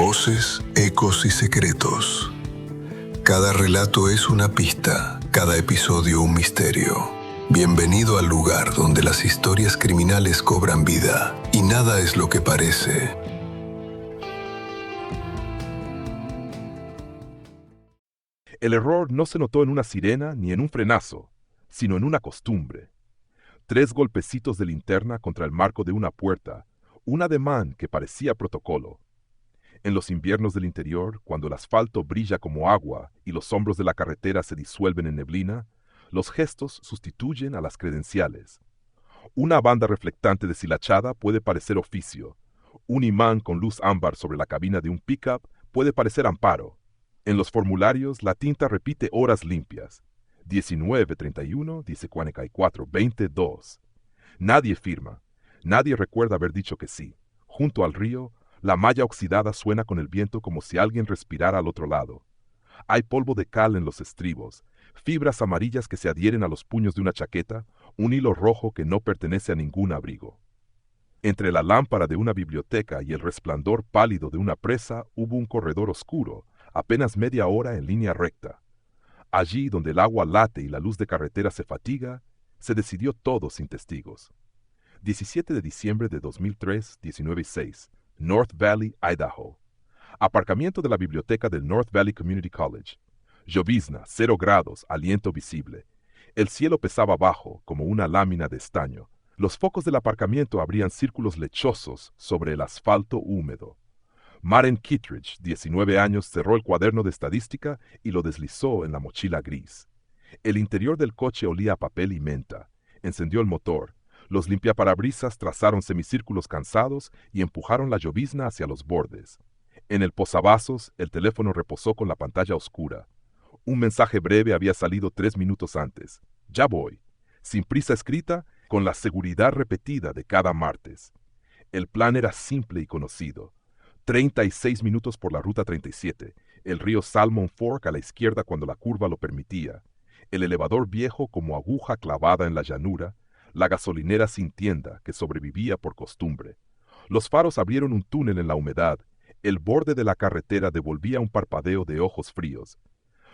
Voces, ecos y secretos. Cada relato es una pista, cada episodio un misterio. Bienvenido al lugar donde las historias criminales cobran vida y nada es lo que parece. El error no se notó en una sirena ni en un frenazo, sino en una costumbre. 3 golpecitos de linterna contra el marco de una puerta, un ademán que parecía protocolo. En los inviernos del interior, cuando el asfalto brilla como agua y los hombros de la carretera se disuelven en neblina, los gestos sustituyen a las credenciales. Una banda reflectante deshilachada puede parecer oficio. Un imán con luz ámbar sobre la cabina de un pickup puede parecer amparo. En los formularios, la tinta repite horas limpias. 19:31, 10:44, 22. Nadie firma. Nadie recuerda haber dicho que sí. Junto al río, la malla oxidada suena con el viento como si alguien respirara al otro lado. Hay polvo de cal en los estribos, fibras amarillas que se adhieren a los puños de una chaqueta, un hilo rojo que no pertenece a ningún abrigo. Entre la lámpara de una biblioteca y el resplandor pálido de una presa hubo un corredor oscuro, apenas media hora en línea recta. Allí donde el agua late y la luz de carretera se fatiga, se decidió todo sin testigos. 17 de diciembre de 2003, 19:06, North Valley, Idaho. Aparcamiento de la biblioteca del North Valley Community College. Llovizna, 0 grados, aliento visible. El cielo pesaba bajo, como una lámina de estaño. Los focos del aparcamiento abrían círculos lechosos sobre el asfalto húmedo. Maren Kittredge, 19 años, cerró el cuaderno de estadística y lo deslizó en la mochila gris. El interior del coche olía a papel y menta. Encendió el motor. Los limpiaparabrisas trazaron semicírculos cansados y empujaron la llovizna hacia los bordes. En el posavasos, el teléfono reposó con la pantalla oscura. Un mensaje breve había salido 3 minutos antes. Ya voy. Sin prisa escrita, con la seguridad repetida de cada martes. El plan era simple y conocido. 36 minutos por la ruta 37, el río Salmon Fork a la izquierda cuando la curva lo permitía, el elevador viejo como aguja clavada en la llanura, la gasolinera sin tienda que sobrevivía por costumbre. Los faros abrieron un túnel en la humedad, el borde de la carretera devolvía un parpadeo de ojos fríos.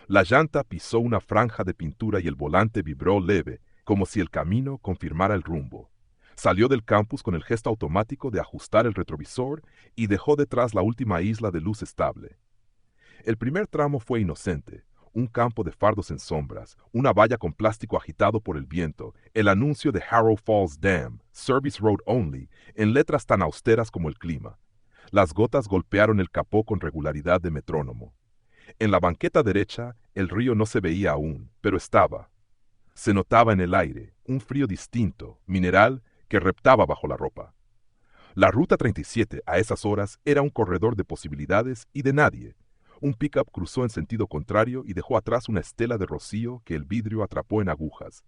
La llanta pisó una franja de pintura y el volante vibró leve, como si el camino confirmara el rumbo. Salió del campus con el gesto automático de ajustar el retrovisor y dejó detrás la última isla de luz estable. El primer tramo fue inocente, un campo de fardos en sombras, una valla con plástico agitado por el viento, el anuncio de Harrow Falls Dam, Service Road Only, en letras tan austeras como el clima. Las gotas golpearon el capó con regularidad de metrónomo. En la banqueta derecha, el río no se veía aún, pero estaba. Se notaba en el aire, un frío distinto, mineral, que reptaba bajo la ropa. La ruta 37 a esas horas era un corredor de posibilidades y de nadie. Un pickup cruzó en sentido contrario y dejó atrás una estela de rocío que el vidrio atrapó en agujas.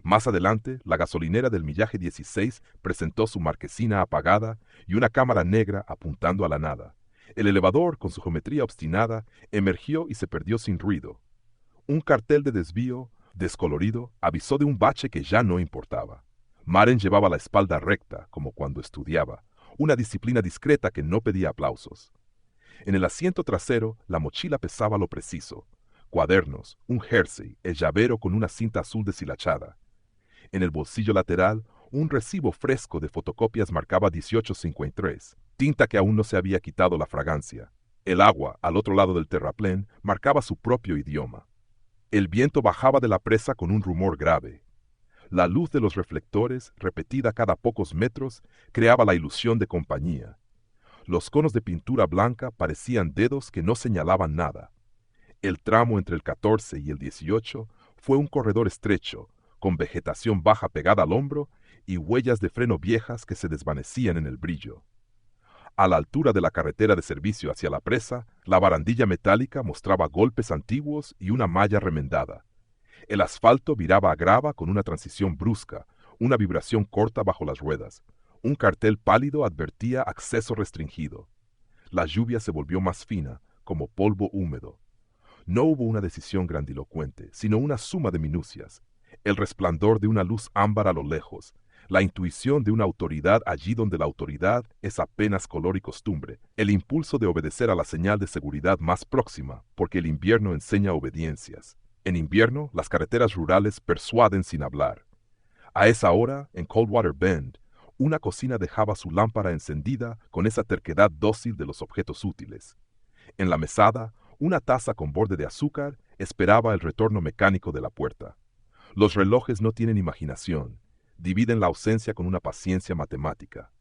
Más adelante, la gasolinera del millaje 16 presentó su marquesina apagada y una cámara negra apuntando a la nada. El elevador, con su geometría obstinada, emergió y se perdió sin ruido. Un cartel de desvío, descolorido, avisó de un bache que ya no importaba. Maren llevaba la espalda recta, como cuando estudiaba, una disciplina discreta que no pedía aplausos. En el asiento trasero, la mochila pesaba lo preciso. Cuadernos, un jersey, el llavero con una cinta azul deshilachada. En el bolsillo lateral, un recibo fresco de fotocopias marcaba 1853, tinta que aún no se había quitado la fragancia. El agua, al otro lado del terraplén, marcaba su propio idioma. El viento bajaba de la presa con un rumor grave. La luz de los reflectores, repetida cada pocos metros, creaba la ilusión de compañía. Los conos de pintura blanca parecían dedos que no señalaban nada. El tramo entre el 14 y el 18 fue un corredor estrecho, con vegetación baja pegada al hombro y huellas de freno viejas que se desvanecían en el brillo. A la altura de la carretera de servicio hacia la presa, la barandilla metálica mostraba golpes antiguos y una malla remendada. El asfalto viraba a grava con una transición brusca, una vibración corta bajo las ruedas. Un cartel pálido advertía acceso restringido. La lluvia se volvió más fina, como polvo húmedo. No hubo una decisión grandilocuente, sino una suma de minucias. El resplandor de una luz ámbar a lo lejos, La intuición de una autoridad allí donde la autoridad es apenas color y costumbre. El impulso de obedecer a la señal de seguridad más próxima, porque el invierno enseña obediencias. En invierno, las carreteras rurales persuaden sin hablar. A esa hora, en Coldwater Bend, una cocina dejaba su lámpara encendida con esa terquedad dócil de los objetos útiles. En la mesada, una taza con borde de azúcar esperaba el retorno mecánico de la puerta. Los relojes no tienen imaginación, dividen la ausencia con una paciencia matemática.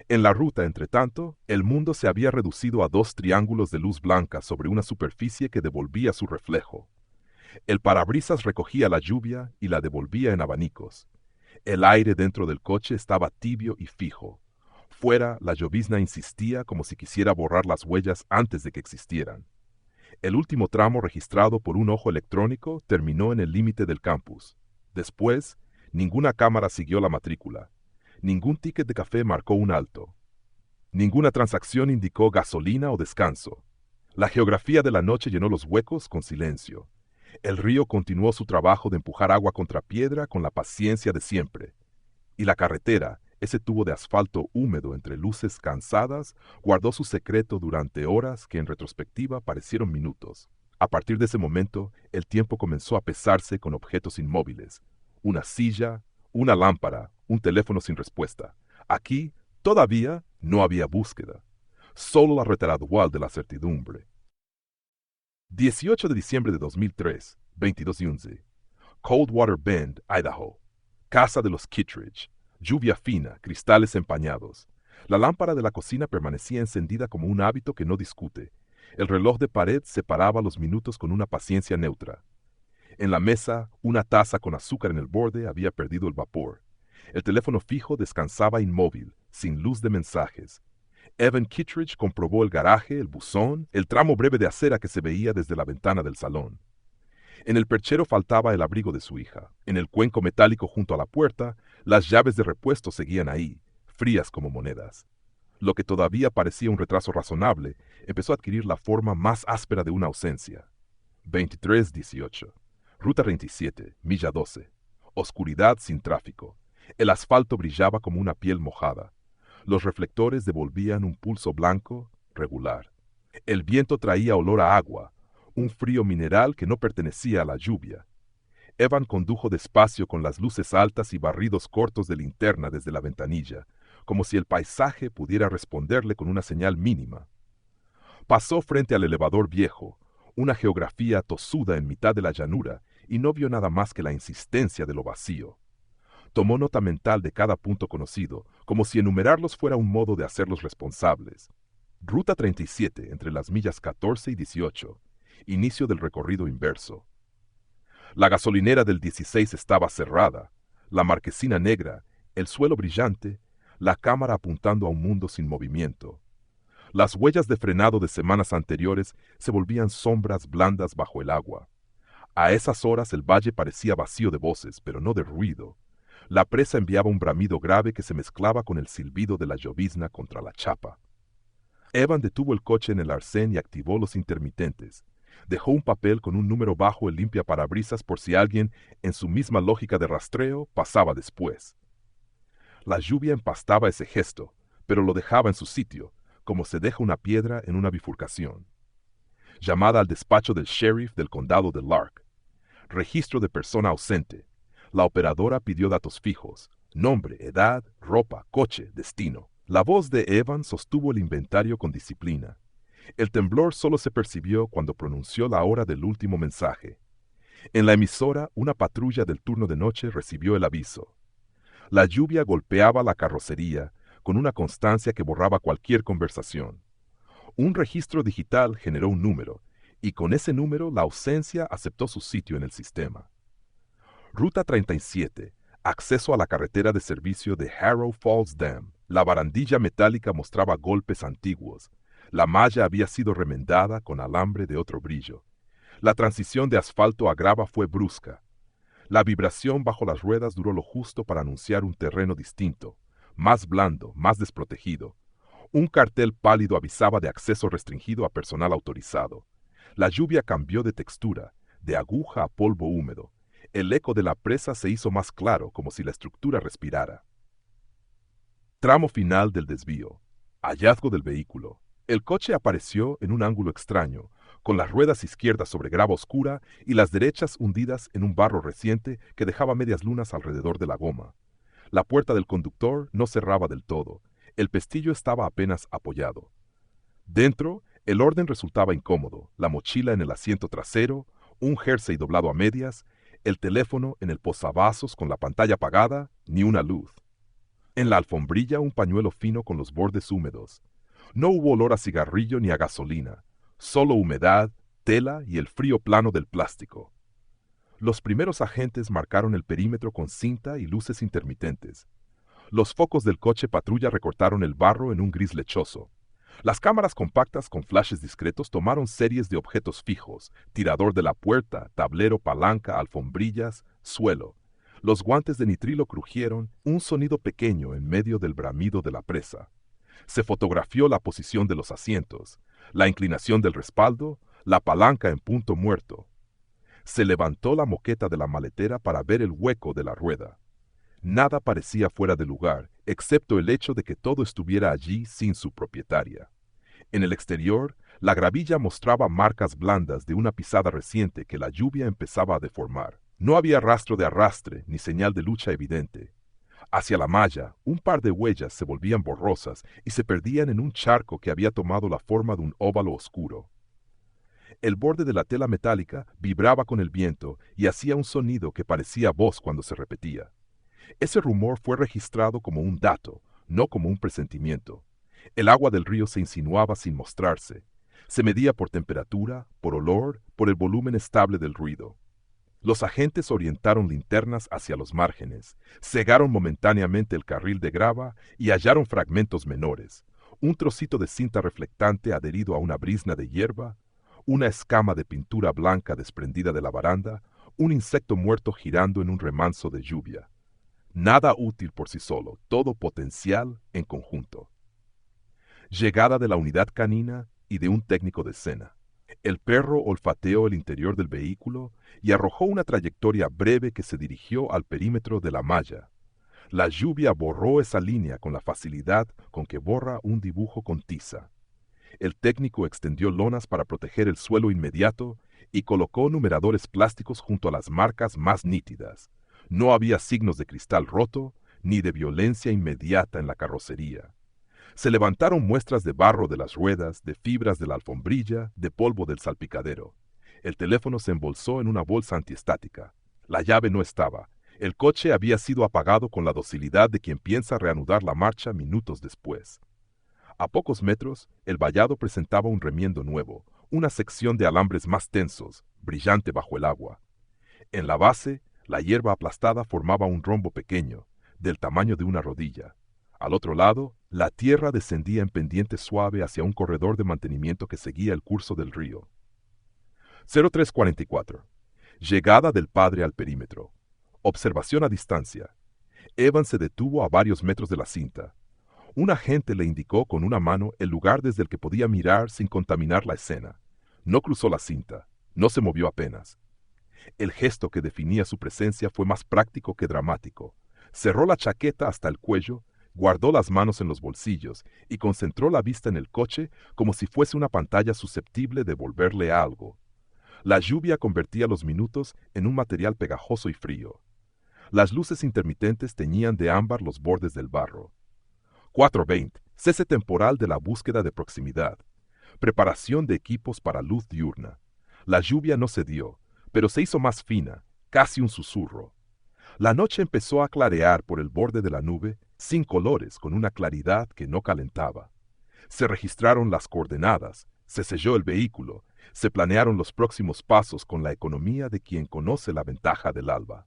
En la ruta, entre tanto, el mundo se había reducido a 2 triángulos de luz blanca sobre una superficie que devolvía su reflejo. El parabrisas recogía la lluvia y la devolvía en abanicos. El aire dentro del coche estaba tibio y fijo. Fuera, la llovizna insistía como si quisiera borrar las huellas antes de que existieran. El último tramo registrado por un ojo electrónico terminó en el límite del campus. Después, ninguna cámara siguió la matrícula. Ningún ticket de café marcó un alto. Ninguna transacción indicó gasolina o descanso. La geografía de la noche llenó los huecos con silencio. El río continuó su trabajo de empujar agua contra piedra con la paciencia de siempre. Y la carretera, ese tubo de asfalto húmedo entre luces cansadas, guardó su secreto durante horas que en retrospectiva parecieron minutos. A partir de ese momento, el tiempo comenzó a pesarse con objetos inmóviles. Una silla, una lámpara, un teléfono sin respuesta. Aquí, todavía, no había búsqueda. Solo la retaradual de la certidumbre. 18 de diciembre de 2003, 22:11. Coldwater Bend, Idaho. Casa de los Kittredge. Lluvia fina, cristales empañados. La lámpara de la cocina permanecía encendida como un hábito que no discute. El reloj de pared separaba los minutos con una paciencia neutra. En la mesa, una taza con azúcar en el borde había perdido el vapor. El teléfono fijo descansaba inmóvil, sin luz de mensajes. Evan Kittredge comprobó el garaje, el buzón, el tramo breve de acera que se veía desde la ventana del salón. En el perchero faltaba el abrigo de su hija. En el cuenco metálico junto a la puerta, las llaves de repuesto seguían ahí, frías como monedas. Lo que todavía parecía un retraso razonable, empezó a adquirir la forma más áspera de una ausencia. 23:18. Ruta 37, milla 12. Oscuridad sin tráfico. El asfalto brillaba como una piel mojada. Los reflectores devolvían un pulso blanco, regular. El viento traía olor a agua, un frío mineral que no pertenecía a la lluvia. Evan condujo despacio con las luces altas y barridos cortos de linterna desde la ventanilla, como si el paisaje pudiera responderle con una señal mínima. Pasó frente al elevador viejo, una geografía tosuda en mitad de la llanura, y no vio nada más que la insistencia de lo vacío. Tomó nota mental de cada punto conocido, como si enumerarlos fuera un modo de hacerlos responsables. Ruta 37, entre las millas 14 y 18. Inicio del recorrido inverso. La gasolinera del 16 estaba cerrada, la marquesina negra, el suelo brillante, la cámara apuntando a un mundo sin movimiento. Las huellas de frenado de semanas anteriores se volvían sombras blandas bajo el agua. A esas horas el valle parecía vacío de voces, pero no de ruido. La presa enviaba un bramido grave que se mezclaba con el silbido de la llovizna contra la chapa. Evan detuvo el coche en el arcén y activó los intermitentes. Dejó un papel con un número bajo el limpiaparabrisas por si alguien, en su misma lógica de rastreo, pasaba después. La lluvia empastaba ese gesto, pero lo dejaba en su sitio, como se deja una piedra en una bifurcación. Llamada al despacho del sheriff del condado de Lark. Registro de persona ausente. La operadora pidió datos fijos: nombre, edad, ropa, coche, destino. La voz de Evan sostuvo el inventario con disciplina. El temblor solo se percibió cuando pronunció la hora del último mensaje. En la emisora, una patrulla del turno de noche recibió el aviso. La lluvia golpeaba la carrocería con una constancia que borraba cualquier conversación. Un registro digital generó un número, y con ese número la ausencia aceptó su sitio en el sistema. Ruta 37. Acceso a la carretera de servicio de Harrow Falls Dam. La barandilla metálica mostraba golpes antiguos. La malla había sido remendada con alambre de otro brillo. La transición de asfalto a grava fue brusca. La vibración bajo las ruedas duró lo justo para anunciar un terreno distinto, más blando, más desprotegido. Un cartel pálido avisaba de acceso restringido a personal autorizado. La lluvia cambió de textura, de aguja a polvo húmedo. El eco de la presa se hizo más claro, como si la estructura respirara. Tramo final del desvío. Hallazgo del vehículo. El coche apareció en un ángulo extraño, con las ruedas izquierdas sobre grava oscura y las derechas hundidas en un barro reciente que dejaba medias lunas alrededor de la goma. La puerta del conductor no cerraba del todo. El pestillo estaba apenas apoyado. Dentro, el orden resultaba incómodo. La mochila en el asiento trasero, un jersey doblado a medias, el teléfono en el posavasos con la pantalla apagada, ni una luz. En la alfombrilla un pañuelo fino con los bordes húmedos. No hubo olor a cigarrillo ni a gasolina, solo humedad, tela y el frío plano del plástico. Los primeros agentes marcaron el perímetro con cinta y luces intermitentes. Los focos del coche patrulla recortaron el barro en un gris lechoso. Las cámaras compactas con flashes discretos tomaron series de objetos fijos, tirador de la puerta, tablero, palanca, alfombrillas, suelo. Los guantes de nitrilo crujieron, un sonido pequeño en medio del bramido de la presa. Se fotografió la posición de los asientos, la inclinación del respaldo, la palanca en punto muerto. Se levantó la moqueta de la maletera para ver el hueco de la rueda. Nada parecía fuera de lugar, excepto el hecho de que todo estuviera allí sin su propietaria. En el exterior, la gravilla mostraba marcas blandas de una pisada reciente que la lluvia empezaba a deformar. No había rastro de arrastre ni señal de lucha evidente. Hacia la malla, un par de huellas se volvían borrosas y se perdían en un charco que había tomado la forma de un óvalo oscuro. El borde de la tela metálica vibraba con el viento y hacía un sonido que parecía voz cuando se repetía. Ese rumor fue registrado como un dato, no como un presentimiento. El agua del río se insinuaba sin mostrarse. Se medía por temperatura, por olor, por el volumen estable del ruido. Los agentes orientaron linternas hacia los márgenes, cegaron momentáneamente el carril de grava y hallaron fragmentos menores, un trocito de cinta reflectante adherido a una brizna de hierba, una escama de pintura blanca desprendida de la baranda, un insecto muerto girando en un remanso de lluvia. Nada útil por sí solo, todo potencial en conjunto. Llegada de la unidad canina y de un técnico de escena. El perro olfateó el interior del vehículo y arrojó una trayectoria breve que se dirigió al perímetro de la malla. La lluvia borró esa línea con la facilidad con que borra un dibujo con tiza. El técnico extendió lonas para proteger el suelo inmediato y colocó numeradores plásticos junto a las marcas más nítidas. No había signos de cristal roto ni de violencia inmediata en la carrocería. Se levantaron muestras de barro de las ruedas, de fibras de la alfombrilla, de polvo del salpicadero. El teléfono se embolsó en una bolsa antiestática. La llave no estaba. El coche había sido apagado con la docilidad de quien piensa reanudar la marcha minutos después. A pocos metros, el vallado presentaba un remiendo nuevo, una sección de alambres más tensos, brillante bajo el agua. En la base, la hierba aplastada formaba un rombo pequeño, del tamaño de una rodilla. Al otro lado, la tierra descendía en pendiente suave hacia un corredor de mantenimiento que seguía el curso del río. 0344. Llegada del padre al perímetro. Observación a distancia. Evans se detuvo a varios metros de la cinta. Un agente le indicó con una mano el lugar desde el que podía mirar sin contaminar la escena. No cruzó la cinta, no se movió apenas. El gesto que definía su presencia fue más práctico que dramático. Cerró la chaqueta hasta el cuello, guardó las manos en los bolsillos y concentró la vista en el coche como si fuese una pantalla susceptible de volverle algo. La lluvia convertía los minutos en un material pegajoso y frío. Las luces intermitentes teñían de ámbar los bordes del barro. 4:20. Cese temporal de la búsqueda de proximidad. Preparación de equipos para luz diurna. La lluvia no cedió, pero se hizo más fina, casi un susurro. La noche empezó a clarear por el borde de la nube, sin colores, con una claridad que no calentaba. Se registraron las coordenadas, se selló el vehículo, se planearon los próximos pasos con la economía de quien conoce la ventaja del alba.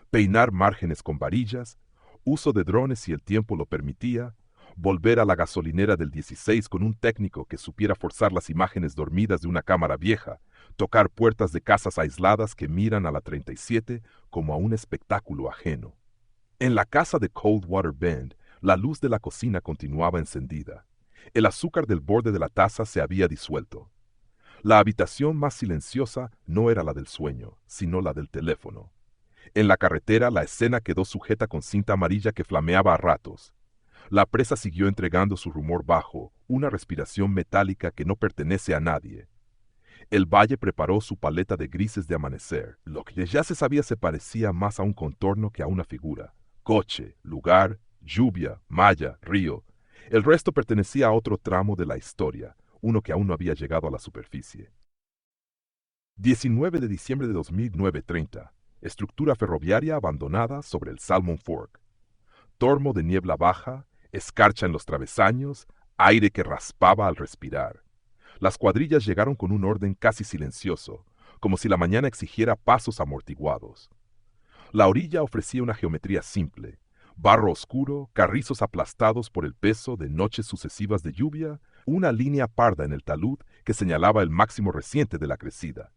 Peinar márgenes con varillas, uso de drones si el tiempo lo permitía, volver a la gasolinera del 16 con un técnico que supiera forzar las imágenes dormidas de una cámara vieja, tocar puertas de casas aisladas que miran a la 37 como a un espectáculo ajeno. En la casa de Coldwater Bend, la luz de la cocina continuaba encendida. El azúcar del borde de la taza se había disuelto. La habitación más silenciosa no era la del sueño, sino la del teléfono. En la carretera, la escena quedó sujeta con cinta amarilla que flameaba a ratos. La presa siguió entregando su rumor bajo, una respiración metálica que no pertenece a nadie. El valle preparó su paleta de grises de amanecer. Lo que ya se sabía se parecía más a un contorno que a una figura. Coche, lugar, lluvia, malla, río. El resto pertenecía a otro tramo de la historia, uno que aún no había llegado a la superficie. 19 de diciembre de 2009-30. Estructura ferroviaria abandonada sobre el Salmon Fork. Tormo de niebla baja, escarcha en los travesaños, aire que raspaba al respirar. Las cuadrillas llegaron con un orden casi silencioso, como si la mañana exigiera pasos amortiguados. La orilla ofrecía una geometría simple: barro oscuro, carrizos aplastados por el peso de noches sucesivas de lluvia, una línea parda en el talud que señalaba el máximo reciente de la crecida.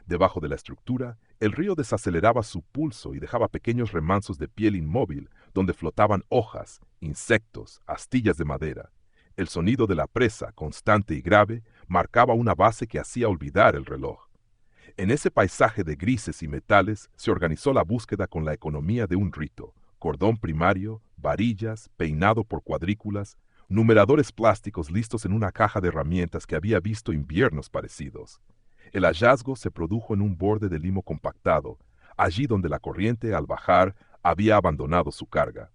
Debajo de la estructura, el río desaceleraba su pulso y dejaba pequeños remansos de piel inmóvil donde flotaban hojas, insectos, astillas de madera. El sonido de la presa, constante y grave, marcaba una base que hacía olvidar el reloj. En ese paisaje de grises y metales se organizó la búsqueda con la economía de un rito: cordón primario, varillas, peinado por cuadrículas, numeradores plásticos listos en una caja de herramientas que había visto inviernos parecidos. El hallazgo se produjo en un borde de limo compactado, allí donde la corriente, al bajar, había abandonado su carga.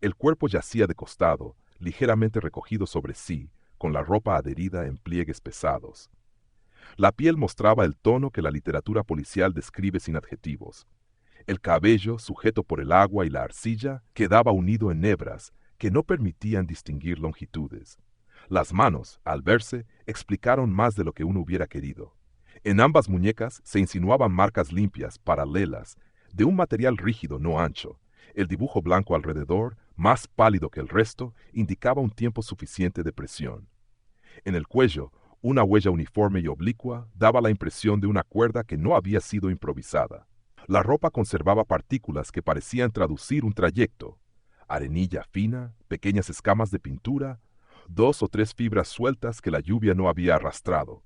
El cuerpo yacía de costado, ligeramente recogido sobre sí, con la ropa adherida en pliegues pesados. La piel mostraba el tono que la literatura policial describe sin adjetivos. El cabello, sujeto por el agua y la arcilla, quedaba unido en hebras que no permitían distinguir longitudes. Las manos, al verse, explicaron más de lo que uno hubiera querido. En ambas muñecas se insinuaban marcas limpias, paralelas, de un material rígido, no ancho. El dibujo blanco alrededor, más pálido que el resto, indicaba un tiempo suficiente de presión. En el cuello, una huella uniforme y oblicua daba la impresión de una cuerda que no había sido improvisada. La ropa conservaba partículas que parecían traducir un trayecto: arenilla fina, pequeñas escamas de pintura, 2 o 3 fibras sueltas que la lluvia no había arrastrado.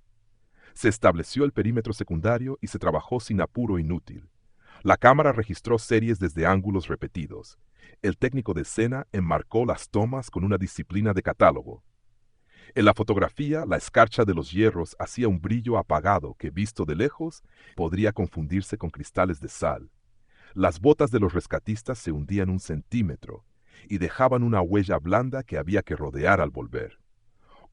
Se estableció el perímetro secundario y se trabajó sin apuro inútil. La cámara registró series desde ángulos repetidos. El técnico de escena enmarcó las tomas con una disciplina de catálogo. En la fotografía, la escarcha de los hierros hacía un brillo apagado que, visto de lejos, podría confundirse con cristales de sal. Las botas de los rescatistas se hundían 1 centímetro y dejaban una huella blanda que había que rodear al volver.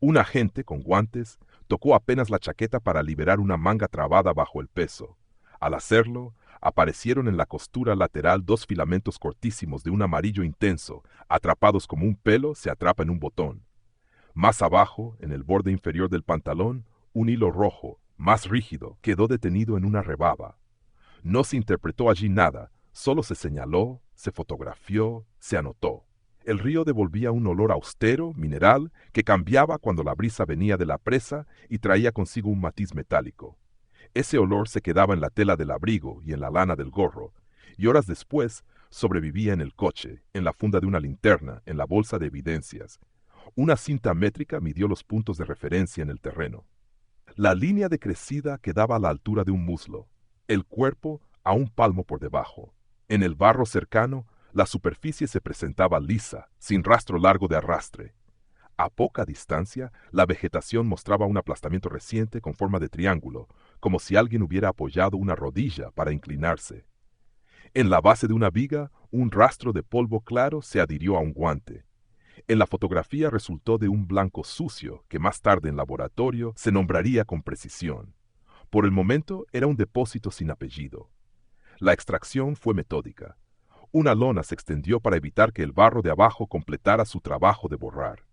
Un agente, con guantes, tocó apenas la chaqueta para liberar una manga trabada bajo el peso. Al hacerlo, aparecieron en la costura lateral 2 filamentos cortísimos de un amarillo intenso, atrapados como un pelo se atrapa en un botón. Más abajo, en el borde inferior del pantalón, un hilo rojo, más rígido, quedó detenido en una rebaba. No se interpretó allí nada, solo se señaló, se fotografió, se anotó. El río devolvía un olor austero, mineral, que cambiaba cuando la brisa venía de la presa y traía consigo un matiz metálico. Ese olor se quedaba en la tela del abrigo y en la lana del gorro, y horas después sobrevivía en el coche, en la funda de una linterna, en la bolsa de evidencias. Una cinta métrica midió los puntos de referencia en el terreno. La línea de crecida quedaba a la altura de un muslo, el cuerpo a 1 palmo por debajo. En el barro cercano, la superficie se presentaba lisa, sin rastro largo de arrastre. A poca distancia, la vegetación mostraba un aplastamiento reciente con forma de triángulo, como si alguien hubiera apoyado una rodilla para inclinarse. En la base de una viga, un rastro de polvo claro se adhirió a un guante. En la fotografía resultó de un blanco sucio que más tarde en laboratorio se nombraría con precisión. Por el momento era un depósito sin apellido. La extracción fue metódica. Una lona se extendió para evitar que el barro de abajo completara su trabajo de borrar.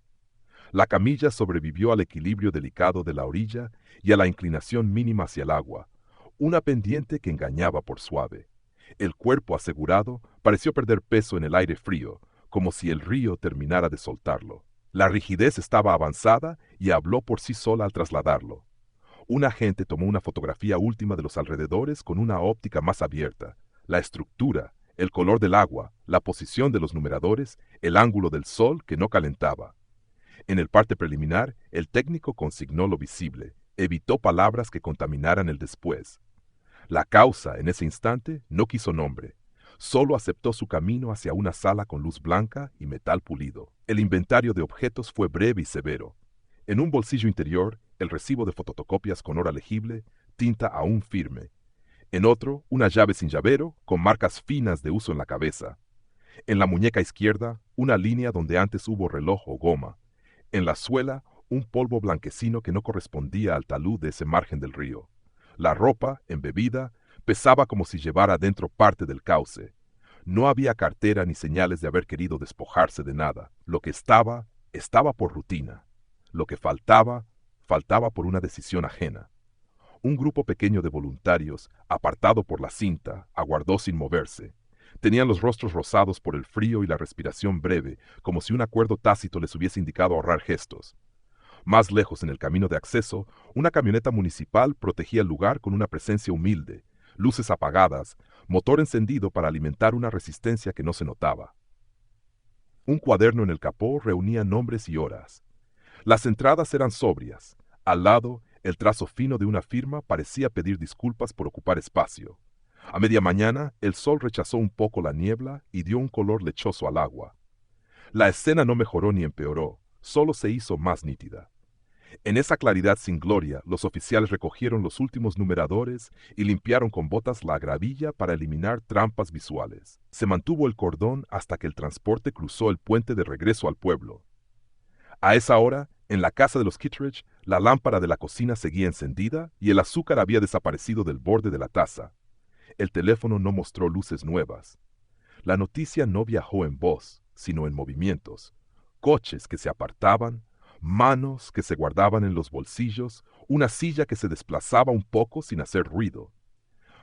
La camilla sobrevivió al equilibrio delicado de la orilla y a la inclinación mínima hacia el agua, una pendiente que engañaba por suave. El cuerpo asegurado pareció perder peso en el aire frío, como si el río terminara de soltarlo. La rigidez estaba avanzada y habló por sí sola al trasladarlo. Un agente tomó una fotografía última de los alrededores con una óptica más abierta. La estructura, el color del agua, la posición de los numeradores, el ángulo del sol que no calentaba. En el parte preliminar, el técnico consignó lo visible, evitó palabras que contaminaran el después. La causa, en ese instante, no quiso nombre. Solo aceptó su camino hacia una sala con luz blanca y metal pulido. El inventario de objetos fue breve y severo. En un bolsillo interior, el recibo de fotocopias con hora legible, tinta aún firme. En otro, una llave sin llavero, con marcas finas de uso en la cabeza. En la muñeca izquierda, una línea donde antes hubo reloj o goma. En la suela, un polvo blanquecino que no correspondía al talud de ese margen del río. La ropa, embebida, pesaba como si llevara dentro parte del cauce. No había cartera ni señales de haber querido despojarse de nada. Lo que estaba, estaba por rutina. Lo que faltaba, faltaba por una decisión ajena. Un grupo pequeño de voluntarios, apartado por la cinta, aguardó sin moverse. Tenían los rostros rosados por el frío y la respiración breve, como si un acuerdo tácito les hubiese indicado ahorrar gestos. Más lejos, en el camino de acceso, una camioneta municipal protegía el lugar con una presencia humilde, luces apagadas, motor encendido para alimentar una resistencia que no se notaba. Un cuaderno en el capó reunía nombres y horas. Las entradas eran sobrias. Al lado, el trazo fino de una firma parecía pedir disculpas por ocupar espacio. A media mañana, el sol rechazó un poco la niebla y dio un color lechoso al agua. La escena no mejoró ni empeoró, solo se hizo más nítida. En esa claridad sin gloria, los oficiales recogieron los últimos numeradores y limpiaron con botas la gravilla para eliminar trampas visuales. Se mantuvo el cordón hasta que el transporte cruzó el puente de regreso al pueblo. A esa hora, en la casa de los Kittredge, la lámpara de la cocina seguía encendida y el azúcar había desaparecido del borde de la taza. El teléfono no mostró luces nuevas. La noticia no viajó en voz, sino en movimientos. Coches que se apartaban, manos que se guardaban en los bolsillos, una silla que se desplazaba un poco sin hacer ruido.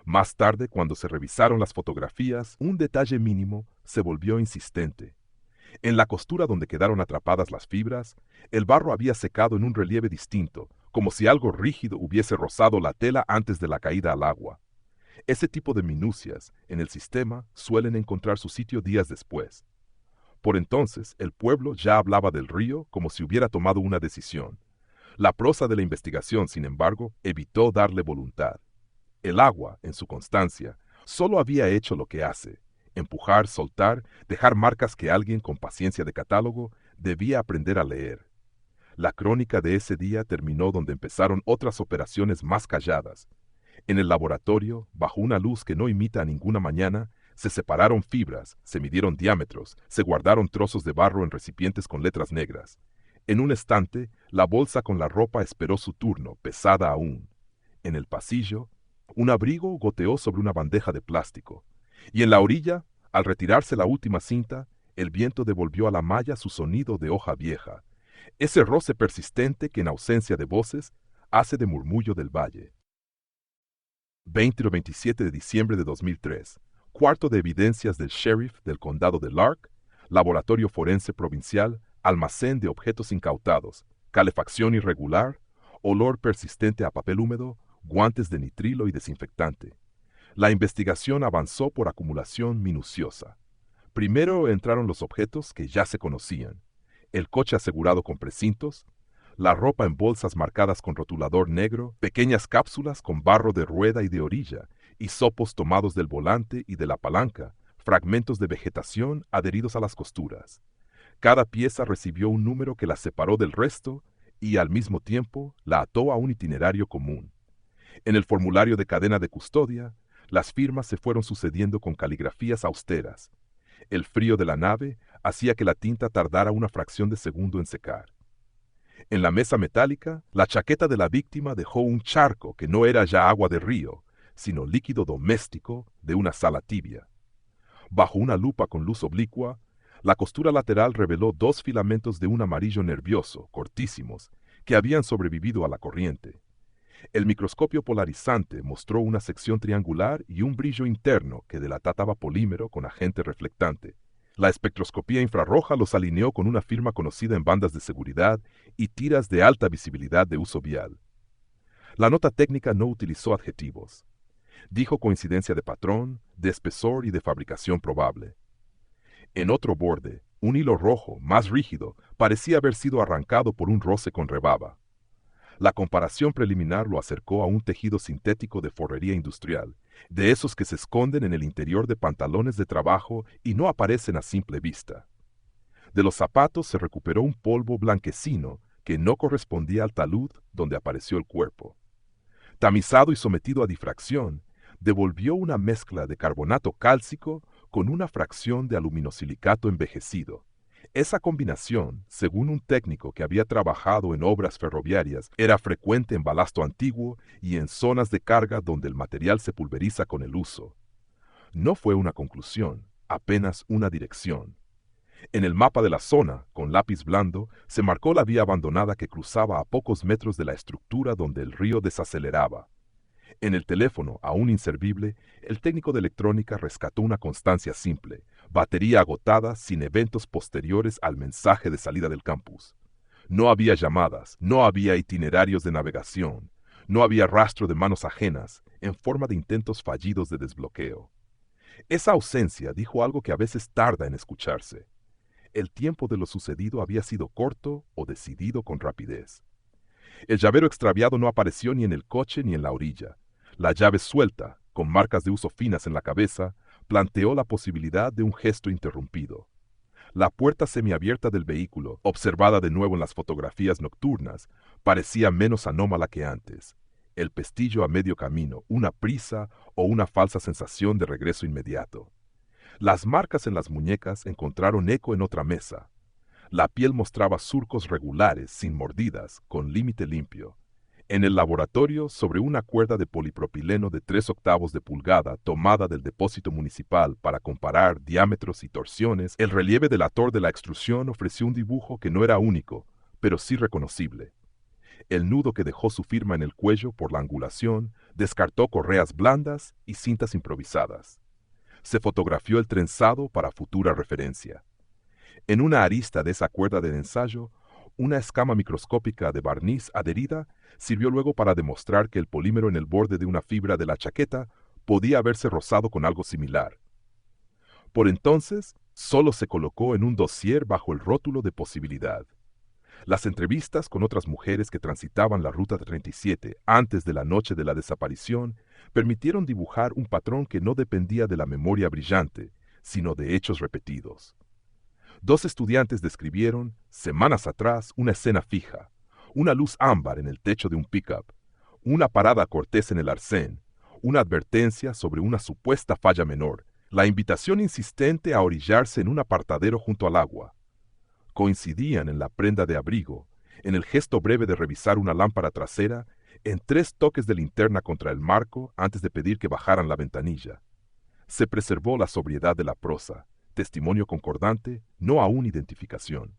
Más tarde, cuando se revisaron las fotografías, un detalle mínimo se volvió insistente. En la costura donde quedaron atrapadas las fibras, el barro había secado en un relieve distinto, como si algo rígido hubiese rozado la tela antes de la caída al agua. Ese tipo de minucias, en el sistema, suelen encontrar su sitio días después. Por entonces, el pueblo ya hablaba del río como si hubiera tomado una decisión. La prosa de la investigación, sin embargo, evitó darle voluntad. El agua, en su constancia, solo había hecho lo que hace: empujar, soltar, dejar marcas que alguien con paciencia de catálogo debía aprender a leer. La crónica de ese día terminó donde empezaron otras operaciones más calladas. En el laboratorio, bajo una luz que no imita a ninguna mañana, se separaron fibras, se midieron diámetros, se guardaron trozos de barro en recipientes con letras negras. En un estante, la bolsa con la ropa esperó su turno, pesada aún. En el pasillo, un abrigo goteó sobre una bandeja de plástico. Y en la orilla, al retirarse la última cinta, el viento devolvió a la malla su sonido de hoja vieja, ese roce persistente que en ausencia de voces hace de murmullo del valle. 20 o 27 de diciembre de 2003. Cuarto de evidencias del sheriff del condado de Lark, laboratorio forense provincial, almacén de objetos incautados, calefacción irregular, olor persistente a papel húmedo, guantes de nitrilo y desinfectante. La investigación avanzó por acumulación minuciosa. Primero entraron los objetos que ya se conocían: el coche asegurado con precintos, la ropa en bolsas marcadas con rotulador negro, pequeñas cápsulas con barro de rueda y de orilla, hisopos tomados del volante y de la palanca, fragmentos de vegetación adheridos a las costuras. Cada pieza recibió un número que la separó del resto y, al mismo tiempo, la ató a un itinerario común. En el formulario de cadena de custodia, las firmas se fueron sucediendo con caligrafías austeras. El frío de la nave hacía que la tinta tardara una fracción de segundo en secar. En la mesa metálica, la chaqueta de la víctima dejó un charco que no era ya agua de río, sino líquido doméstico de una sala tibia. Bajo una lupa con luz oblicua, la costura lateral reveló dos filamentos de un amarillo nervioso, cortísimos, que habían sobrevivido a la corriente. El microscopio polarizante mostró una sección triangular y un brillo interno que delataba polímero con agente reflectante. La espectroscopía infrarroja los alineó con una firma conocida en bandas de seguridad y tiras de alta visibilidad de uso vial. La nota técnica no utilizó adjetivos. Dijo coincidencia de patrón, de espesor y de fabricación probable. En otro borde, un hilo rojo, más rígido, parecía haber sido arrancado por un roce con rebaba. La comparación preliminar lo acercó a un tejido sintético de forrería industrial, de esos que se esconden en el interior de pantalones de trabajo y no aparecen a simple vista. De los zapatos se recuperó un polvo blanquecino que no correspondía al talud donde apareció el cuerpo. Tamizado y sometido a difracción, devolvió una mezcla de carbonato cálcico con una fracción de aluminosilicato envejecido. Esa combinación, según un técnico que había trabajado en obras ferroviarias, era frecuente en balasto antiguo y en zonas de carga donde el material se pulveriza con el uso. No fue una conclusión, apenas una dirección. En el mapa de la zona, con lápiz blando, se marcó la vía abandonada que cruzaba a pocos metros de la estructura donde el río desaceleraba. En el teléfono, aún inservible, el técnico de electrónica rescató una constancia simple: batería agotada sin eventos posteriores al mensaje de salida del campus. No había llamadas, no había itinerarios de navegación, no había rastro de manos ajenas en forma de intentos fallidos de desbloqueo. Esa ausencia dijo algo que a veces tarda en escucharse. El tiempo de lo sucedido había sido corto o decidido con rapidez. El llavero extraviado no apareció ni en el coche ni en la orilla. La llave suelta, con marcas de uso finas en la cabeza, planteó la posibilidad de un gesto interrumpido. La puerta semiabierta del vehículo, observada de nuevo en las fotografías nocturnas, parecía menos anómala que antes. El pestillo a medio camino, una prisa o una falsa sensación de regreso inmediato. Las marcas en las muñecas encontraron eco en otra mesa. La piel mostraba surcos regulares, sin mordidas, con límite limpio. En el laboratorio, sobre una cuerda de polipropileno de 3/8 de pulgada tomada del depósito municipal para comparar diámetros y torsiones, el relieve del ator de la extrusión ofreció un dibujo que no era único, pero sí reconocible. El nudo que dejó su firma en el cuello por la angulación descartó correas blandas y cintas improvisadas. Se fotografió el trenzado para futura referencia. En una arista de esa cuerda de ensayo, una escama microscópica de barniz adherida sirvió luego para demostrar que el polímero en el borde de una fibra de la chaqueta podía haberse rozado con algo similar. Por entonces, solo se colocó en un dossier bajo el rótulo de posibilidad. Las entrevistas con otras mujeres que transitaban la Ruta 37 antes de la noche de la desaparición permitieron dibujar un patrón que no dependía de la memoria brillante, sino de hechos repetidos. 2 estudiantes describieron, semanas atrás, una escena fija: una luz ámbar en el techo de un pickup, una parada cortés en el arcén, una advertencia sobre una supuesta falla menor, la invitación insistente a orillarse en un apartadero junto al agua. Coincidían en la prenda de abrigo, en el gesto breve de revisar una lámpara trasera, en 3 toques de linterna contra el marco antes de pedir que bajaran la ventanilla. Se preservó la sobriedad de la prosa, testimonio concordante, no aún identificación.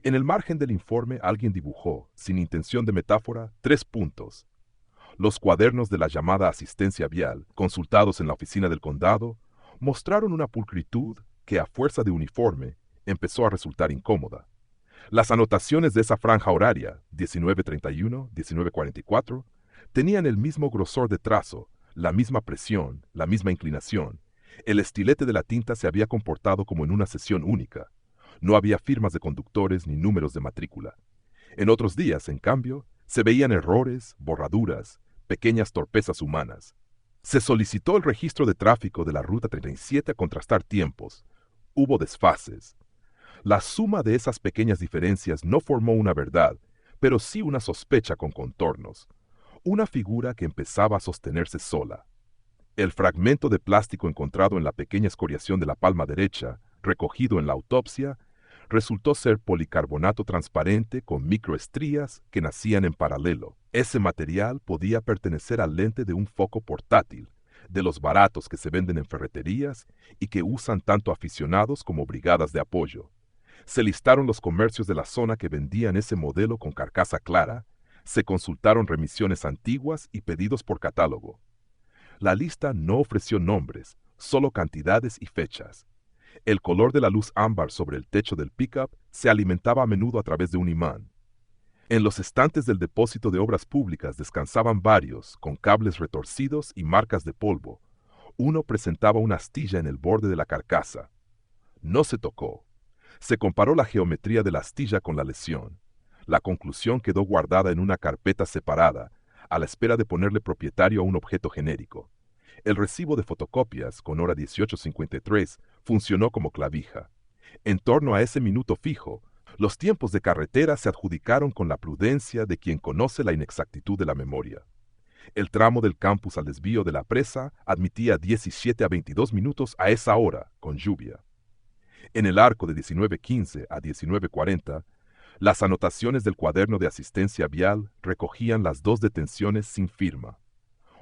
En el margen del informe alguien dibujó, sin intención de metáfora, 3 puntos. Los cuadernos de la llamada asistencia vial, consultados en la oficina del condado, mostraron una pulcritud que, a fuerza de uniforme, empezó a resultar incómoda. Las anotaciones de esa franja horaria, 19:31, 19:44, tenían el mismo grosor de trazo, la misma presión, la misma inclinación. El estilete de la tinta se había comportado como en una sesión única. No había firmas de conductores ni números de matrícula. En otros días, en cambio, se veían errores, borraduras, pequeñas torpezas humanas. Se solicitó el registro de tráfico de la Ruta 37 a contrastar tiempos. Hubo desfases. La suma de esas pequeñas diferencias no formó una verdad, pero sí una sospecha con contornos. Una figura que empezaba a sostenerse sola. El fragmento de plástico encontrado en la pequeña escoriación de la palma derecha, recogido en la autopsia, resultó ser policarbonato transparente con microestrías que nacían en paralelo. Ese material podía pertenecer al lente de un foco portátil, de los baratos que se venden en ferreterías y que usan tanto aficionados como brigadas de apoyo. Se listaron los comercios de la zona que vendían ese modelo con carcasa clara, se consultaron remisiones antiguas y pedidos por catálogo. La lista no ofreció nombres, solo cantidades y fechas. El color de la luz ámbar sobre el techo del pickup se alimentaba a menudo a través de un imán. En los estantes del depósito de obras públicas descansaban varios, con cables retorcidos y marcas de polvo. Uno presentaba una astilla en el borde de la carcasa. No se tocó. Se comparó la geometría de la astilla con la lesión. La conclusión quedó guardada en una carpeta separada, a la espera de ponerle propietario a un objeto genérico. El recibo de fotocopias, con hora 18:53, funcionó como clavija. En torno a ese minuto fijo, los tiempos de carretera se adjudicaron con la prudencia de quien conoce la inexactitud de la memoria. El tramo del campus al desvío de la presa admitía 17 a 22 minutos a esa hora, con lluvia. En el arco de 19:15 a 19:40, las anotaciones del cuaderno de asistencia vial recogían las 2 detenciones sin firma.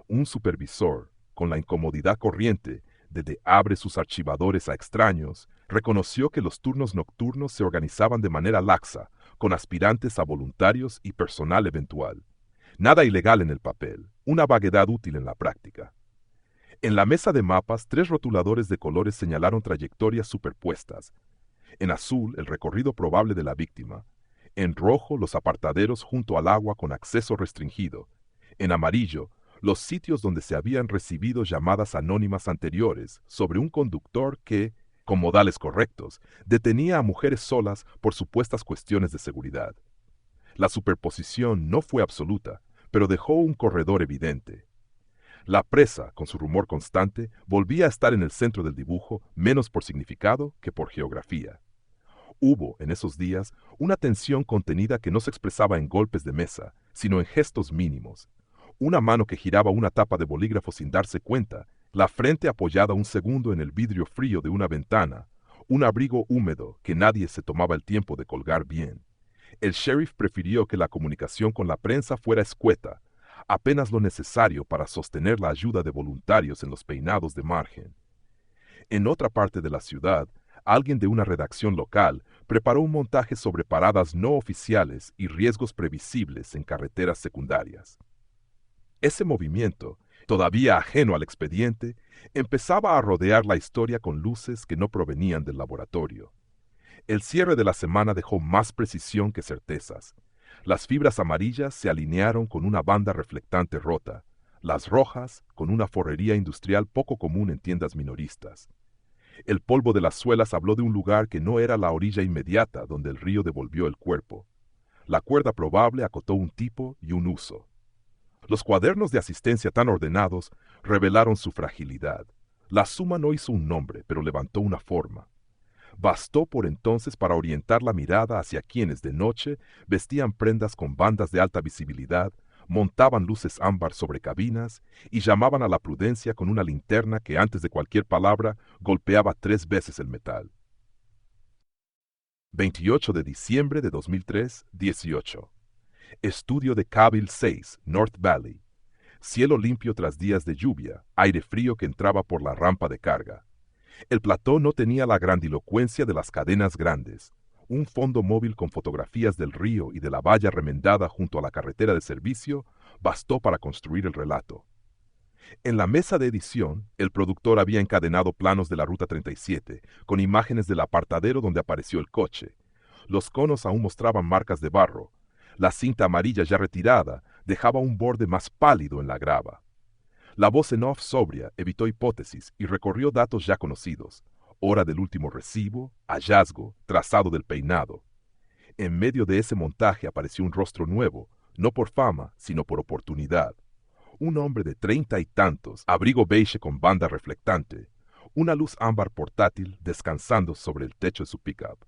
Un supervisor, con la incomodidad corriente de abre sus archivadores a extraños, reconoció que los turnos nocturnos se organizaban de manera laxa, con aspirantes a voluntarios y personal eventual. Nada ilegal en el papel, una vaguedad útil en la práctica. En la mesa de mapas, 3 rotuladores de colores señalaron trayectorias superpuestas. En azul, el recorrido probable de la víctima. En rojo, los apartaderos junto al agua con acceso restringido. En amarillo, los sitios donde se habían recibido llamadas anónimas anteriores sobre un conductor que, con modales correctos, detenía a mujeres solas por supuestas cuestiones de seguridad. La superposición no fue absoluta, pero dejó un corredor evidente. La presa, con su rumor constante, volvía a estar en el centro del dibujo, menos por significado que por geografía. Hubo, en esos días, una tensión contenida que no se expresaba en golpes de mesa, sino en gestos mínimos. Una mano que giraba una tapa de bolígrafo sin darse cuenta, la frente apoyada un segundo en el vidrio frío de una ventana, un abrigo húmedo que nadie se tomaba el tiempo de colgar bien. El sheriff prefirió que la comunicación con la prensa fuera escueta, apenas lo necesario para sostener la ayuda de voluntarios en los peinados de margen. En otra parte de la ciudad, alguien de una redacción local preparó un montaje sobre paradas no oficiales y riesgos previsibles en carreteras secundarias. Ese movimiento, todavía ajeno al expediente, empezaba a rodear la historia con luces que no provenían del laboratorio. El cierre de la semana dejó más precisión que certezas. Las fibras amarillas se alinearon con una banda reflectante rota, las rojas con una forrería industrial poco común en tiendas minoristas. El polvo de las suelas habló de un lugar que no era la orilla inmediata donde el río devolvió el cuerpo. La cuerda probable acotó un tipo y un uso. Los cuadernos de asistencia tan ordenados revelaron su fragilidad. La suma no hizo un nombre, pero levantó una forma. Bastó por entonces para orientar la mirada hacia quienes de noche vestían prendas con bandas de alta visibilidad, montaban luces ámbar sobre cabinas y llamaban a la prudencia con una linterna que antes de cualquier palabra golpeaba 3 veces el metal. 28 de diciembre de 2003, 18. Estudio de Cavill 6, North Valley. Cielo limpio tras días de lluvia, aire frío que entraba por la rampa de carga. El plató no tenía la grandilocuencia de las cadenas grandes. Un fondo móvil con fotografías del río y de la valla remendada junto a la carretera de servicio bastó para construir el relato. En la mesa de edición, el productor había encadenado planos de la Ruta 37, con imágenes del apartadero donde apareció el coche. Los conos aún mostraban marcas de barro. La cinta amarilla ya retirada dejaba un borde más pálido en la grava. La voz en off sobria evitó hipótesis y recorrió datos ya conocidos. Hora del último recibo, hallazgo, trazado del peinado. En medio de ese montaje apareció un rostro nuevo, no por fama, sino por oportunidad. Un hombre de 30 y tantos, abrigo beige con banda reflectante, una luz ámbar portátil descansando sobre el techo de su pickup.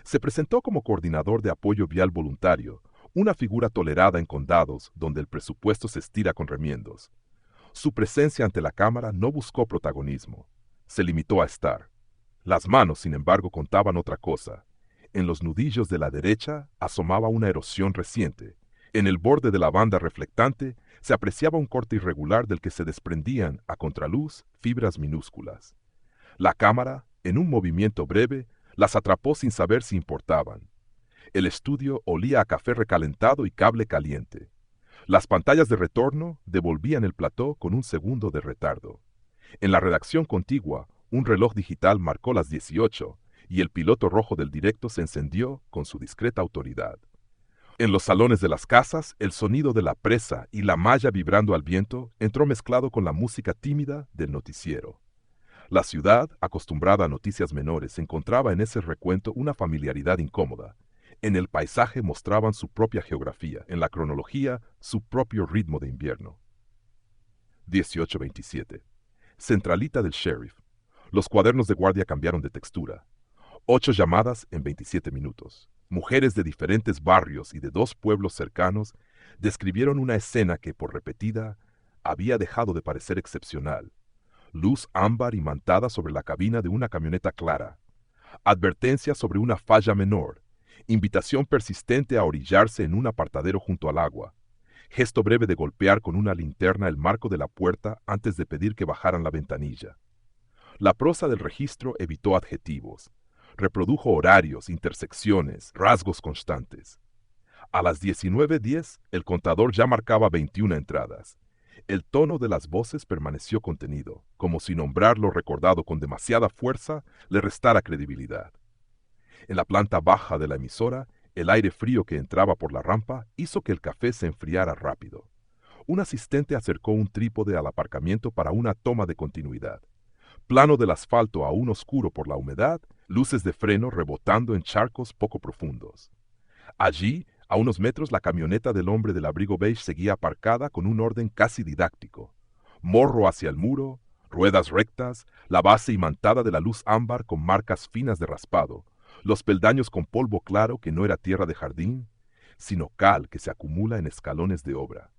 Se presentó como coordinador de apoyo vial voluntario, una figura tolerada en condados donde el presupuesto se estira con remiendos. Su presencia ante la cámara no buscó protagonismo. Se limitó a estar. Las manos, sin embargo, contaban otra cosa. En los nudillos de la derecha asomaba una erosión reciente. En el borde de la banda reflectante se apreciaba un corte irregular del que se desprendían, a contraluz, fibras minúsculas. La cámara, en un movimiento breve, las atrapó sin saber si importaban. El estudio olía a café recalentado y cable caliente. Las pantallas de retorno devolvían el plató con un segundo de retardo. En la redacción contigua, un reloj digital marcó las 18 y el piloto rojo del directo se encendió con su discreta autoridad. En los salones de las casas, el sonido de la presa y la malla vibrando al viento entró mezclado con la música tímida del noticiero. La ciudad, acostumbrada a noticias menores, encontraba en ese recuento una familiaridad incómoda. En el paisaje mostraban su propia geografía, en la cronología su propio ritmo de invierno. 18:27. Centralita del sheriff. Los cuadernos de guardia cambiaron de textura. 8 llamadas en 27 minutos. Mujeres de diferentes barrios y de 2 pueblos cercanos describieron una escena que, por repetida, había dejado de parecer excepcional. Luz ámbar imantada sobre la cabina de una camioneta clara. Advertencia sobre una falla menor. Invitación persistente a orillarse en un apartadero junto al agua. Gesto breve de golpear con una linterna el marco de la puerta antes de pedir que bajaran la ventanilla. La prosa del registro evitó adjetivos. Reprodujo horarios, intersecciones, rasgos constantes. A las 19:10, el contador ya marcaba 21 entradas. El tono de las voces permaneció contenido, como si nombrar lo recordado con demasiada fuerza le restara credibilidad. En la planta baja de la emisora, el aire frío que entraba por la rampa hizo que el café se enfriara rápido. Un asistente acercó un trípode al aparcamiento para una toma de continuidad. Plano del asfalto aún oscuro por la humedad, luces de freno rebotando en charcos poco profundos. Allí, a unos metros, la camioneta del hombre del abrigo beige seguía aparcada con un orden casi didáctico. Morro hacia el muro, ruedas rectas, la base imantada de la luz ámbar con marcas finas de raspado, los peldaños con polvo claro que no era tierra de jardín, sino cal que se acumula en escalones de obra.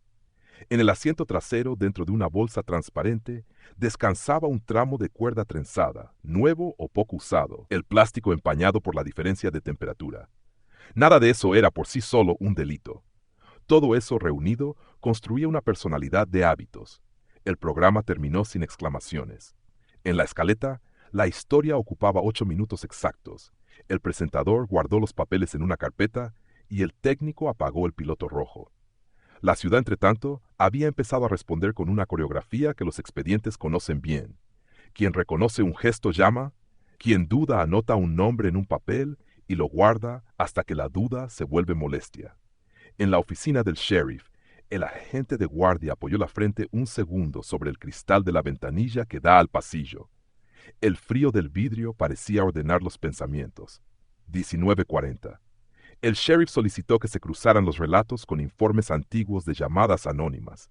En el asiento trasero, dentro de una bolsa transparente, descansaba un tramo de cuerda trenzada, nuevo o poco usado, el plástico empañado por la diferencia de temperatura. Nada de eso era por sí solo un delito. Todo eso reunido construía una personalidad de hábitos. El programa terminó sin exclamaciones. En la escaleta, la historia ocupaba 8 minutos exactos. El presentador guardó los papeles en una carpeta y el técnico apagó el piloto rojo. La ciudad, entretanto, había empezado a responder con una coreografía que los expedientes conocen bien. Quien reconoce un gesto llama, quien duda anota un nombre en un papel y lo guarda hasta que la duda se vuelve molestia. En la oficina del sheriff, el agente de guardia apoyó la frente un segundo sobre el cristal de la ventanilla que da al pasillo. El frío del vidrio parecía ordenar los pensamientos. 19:40. El sheriff solicitó que se cruzaran los relatos con informes antiguos de llamadas anónimas.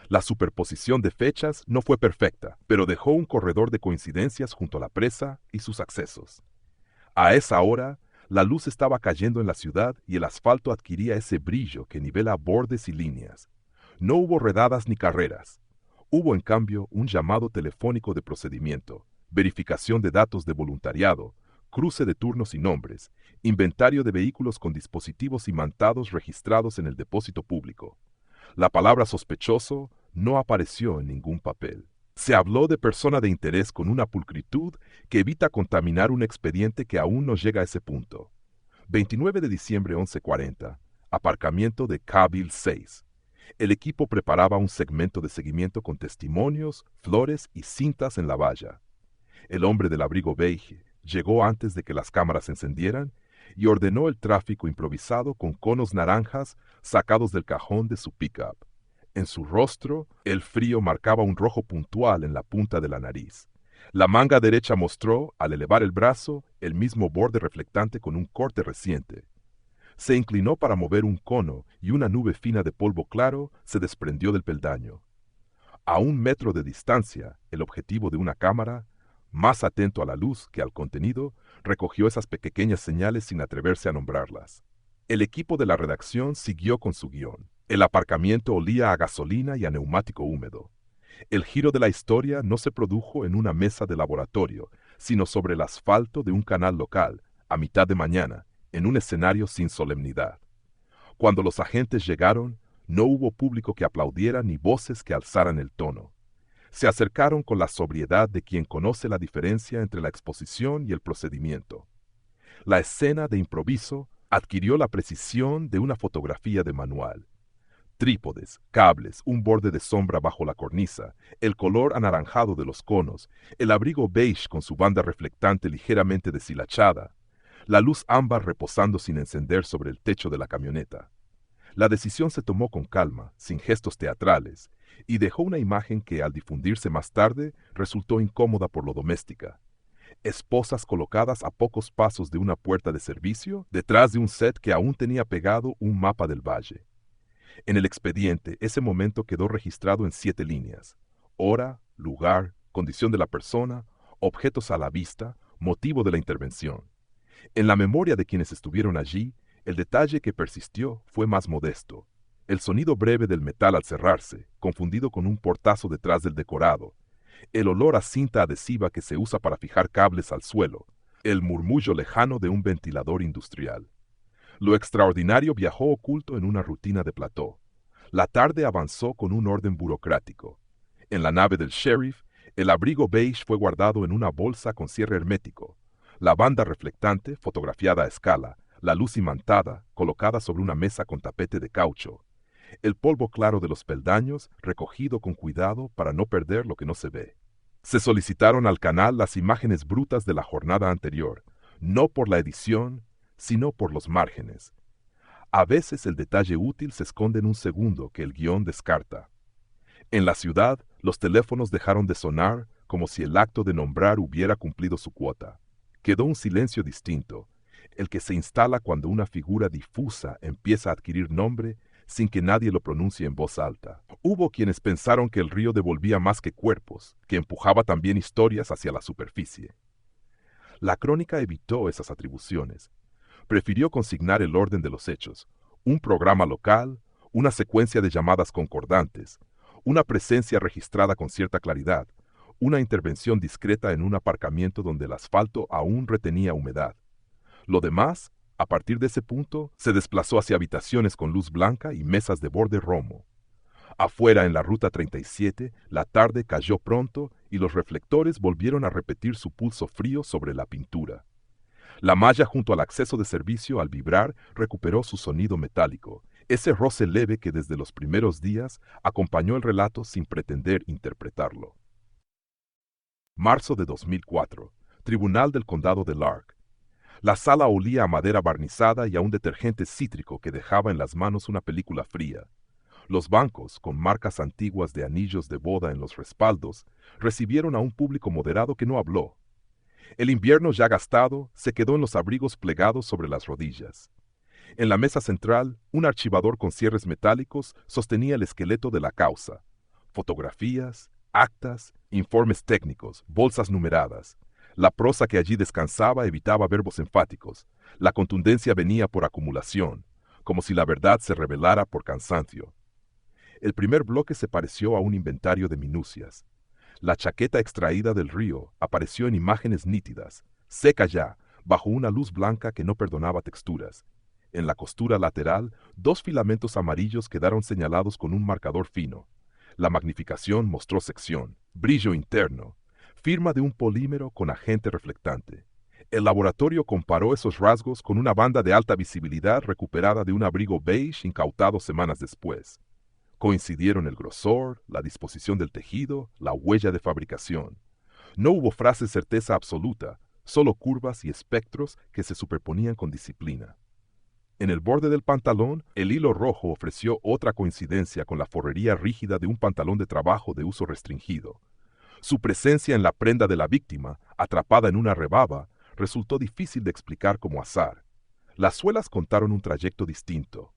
La superposición de fechas no fue perfecta, pero dejó un corredor de coincidencias junto a la presa y sus accesos. A esa hora, la luz estaba cayendo en la ciudad y el asfalto adquiría ese brillo que nivela bordes y líneas. No hubo redadas ni carreras. Hubo, en cambio, un llamado telefónico de procedimiento, verificación de datos de voluntariado, cruce de turnos y nombres, inventario de vehículos con dispositivos imantados registrados en el depósito público. La palabra sospechoso no apareció en ningún papel. Se habló de persona de interés con una pulcritud que evita contaminar un expediente que aún no llega a ese punto. 29 de diciembre, 11:40. Aparcamiento de Cavill 6. El equipo preparaba un segmento de seguimiento con testimonios, flores y cintas en la valla. El hombre del abrigo beige llegó antes de que las cámaras se encendieran y ordenó el tráfico improvisado con conos naranjas sacados del cajón de su pick-up. En su rostro, el frío marcaba un rojo puntual en la punta de la nariz. La manga derecha mostró, al elevar el brazo, el mismo borde reflectante con un corte reciente. Se inclinó para mover un cono y una nube fina de polvo claro se desprendió del peldaño. A 1 metro de distancia, el objetivo de una cámara, más atento a la luz que al contenido, recogió esas pequeñas señales sin atreverse a nombrarlas. El equipo de la redacción siguió con su guión. El aparcamiento olía a gasolina y a neumático húmedo. El giro de la historia no se produjo en una mesa de laboratorio, sino sobre el asfalto de un canal local, a mitad de mañana, en un escenario sin solemnidad. Cuando los agentes llegaron, no hubo público que aplaudiera ni voces que alzaran el tono. Se acercaron con la sobriedad de quien conoce la diferencia entre la exposición y el procedimiento. La escena de improviso adquirió la precisión de una fotografía de manual. Trípodes, cables, un borde de sombra bajo la cornisa, el color anaranjado de los conos, el abrigo beige con su banda reflectante ligeramente deshilachada, la luz ámbar reposando sin encender sobre el techo de la camioneta. La decisión se tomó con calma, sin gestos teatrales, y dejó una imagen que, al difundirse más tarde, resultó incómoda por lo doméstica. esposas colocadas a pocos pasos de una puerta de servicio, detrás de un set que aún tenía pegado un mapa del valle. En el expediente, ese momento quedó registrado en 7 líneas: hora, lugar, condición de la persona, objetos a la vista, motivo de la intervención. En la memoria de quienes estuvieron allí, el detalle que persistió fue más modesto: el sonido breve del metal al cerrarse, confundido con un portazo detrás del decorado, el olor a cinta adhesiva que se usa para fijar cables al suelo, el murmullo lejano de un ventilador industrial. Lo extraordinario viajó oculto en una rutina de plató. La tarde avanzó con un orden burocrático. En la nave del sheriff, el abrigo beige fue guardado en una bolsa con cierre hermético. La banda reflectante, fotografiada a escala, la luz imantada, colocada sobre una mesa con tapete de caucho. El polvo claro de los peldaños, recogido con cuidado para no perder lo que no se ve. Se solicitaron al canal las imágenes brutas de la jornada anterior, no por la edición, sino por los márgenes. A veces el detalle útil se esconde en un segundo que el guión descarta. En la ciudad, los teléfonos dejaron de sonar como si el acto de nombrar hubiera cumplido su cuota. Quedó un silencio distinto, el que se instala cuando una figura difusa empieza a adquirir nombre sin que nadie lo pronuncie en voz alta. Hubo quienes pensaron que el río devolvía más que cuerpos, que empujaba también historias hacia la superficie. La crónica evitó esas atribuciones. Prefirió consignar el orden de los hechos: un programa local, una secuencia de llamadas concordantes, una presencia registrada con cierta claridad, una intervención discreta en un aparcamiento donde el asfalto aún retenía humedad. Lo demás, a partir de ese punto, se desplazó hacia habitaciones con luz blanca y mesas de borde romo. Afuera, en la ruta 37, la tarde cayó pronto y los reflectores volvieron a repetir su pulso frío sobre la pintura. La malla junto al acceso de servicio, al vibrar, recuperó su sonido metálico, ese roce leve que desde los primeros días acompañó el relato sin pretender interpretarlo. Marzo de 2004. Tribunal del Condado de Lark. La sala olía a madera barnizada y a un detergente cítrico que dejaba en las manos una película fría. Los bancos, con marcas antiguas de anillos de boda en los respaldos, recibieron a un público moderado que no habló. El invierno ya gastado se quedó en los abrigos plegados sobre las rodillas. En la mesa central, un archivador con cierres metálicos sostenía el esqueleto de la causa: fotografías, actas, informes técnicos, bolsas numeradas. La prosa que allí descansaba evitaba verbos enfáticos. La contundencia venía por acumulación, como si la verdad se revelara por cansancio. El primer bloque se pareció a un inventario de minucias. La chaqueta extraída del río apareció en imágenes nítidas, seca ya, bajo una luz blanca que no perdonaba texturas. En la costura lateral, 2 filamentos amarillos quedaron señalados con un marcador fino. La magnificación mostró sección, brillo interno, firma de un polímero con agente reflectante. El laboratorio comparó esos rasgos con una banda de alta visibilidad recuperada de un abrigo beige incautado semanas después. Coincidieron el grosor, la disposición del tejido, la huella de fabricación. No hubo frase certeza absoluta, solo curvas y espectros que se superponían con disciplina. En el borde del pantalón, el hilo rojo ofreció otra coincidencia con la forrería rígida de un pantalón de trabajo de uso restringido. Su presencia en la prenda de la víctima, atrapada en una rebaba, resultó difícil de explicar como azar. Las suelas contaron un trayecto distinto.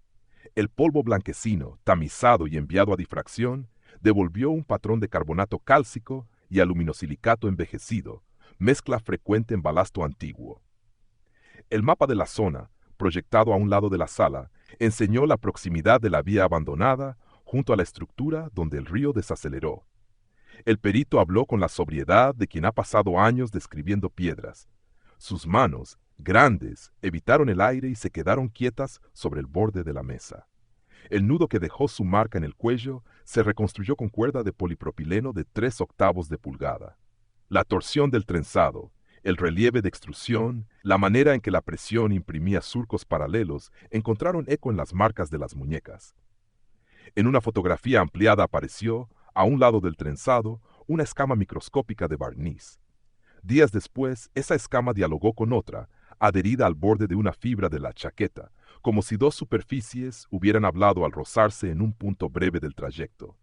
El polvo blanquecino, tamizado y enviado a difracción, devolvió un patrón de carbonato cálcico y aluminosilicato envejecido, mezcla frecuente en balasto antiguo. El mapa de la zona, proyectado a un lado de la sala, enseñó la proximidad de la vía abandonada junto a la estructura donde el río desaceleró. El perito habló con la sobriedad de quien ha pasado años describiendo piedras. Sus manos, grandes, evitaron el aire y se quedaron quietas sobre el borde de la mesa. El nudo que dejó su marca en el cuello se reconstruyó con cuerda de polipropileno de 3/8 de pulgada. La torsión del trenzado, el relieve de extrusión, la manera en que la presión imprimía surcos paralelos encontraron eco en las marcas de las muñecas. En una fotografía ampliada apareció, a un lado del trenzado, una escama microscópica de barniz. Días después, esa escama dialogó con otra, adherida al borde de una fibra de la chaqueta, como si 2 superficies hubieran hablado al rozarse en un punto breve del trayecto.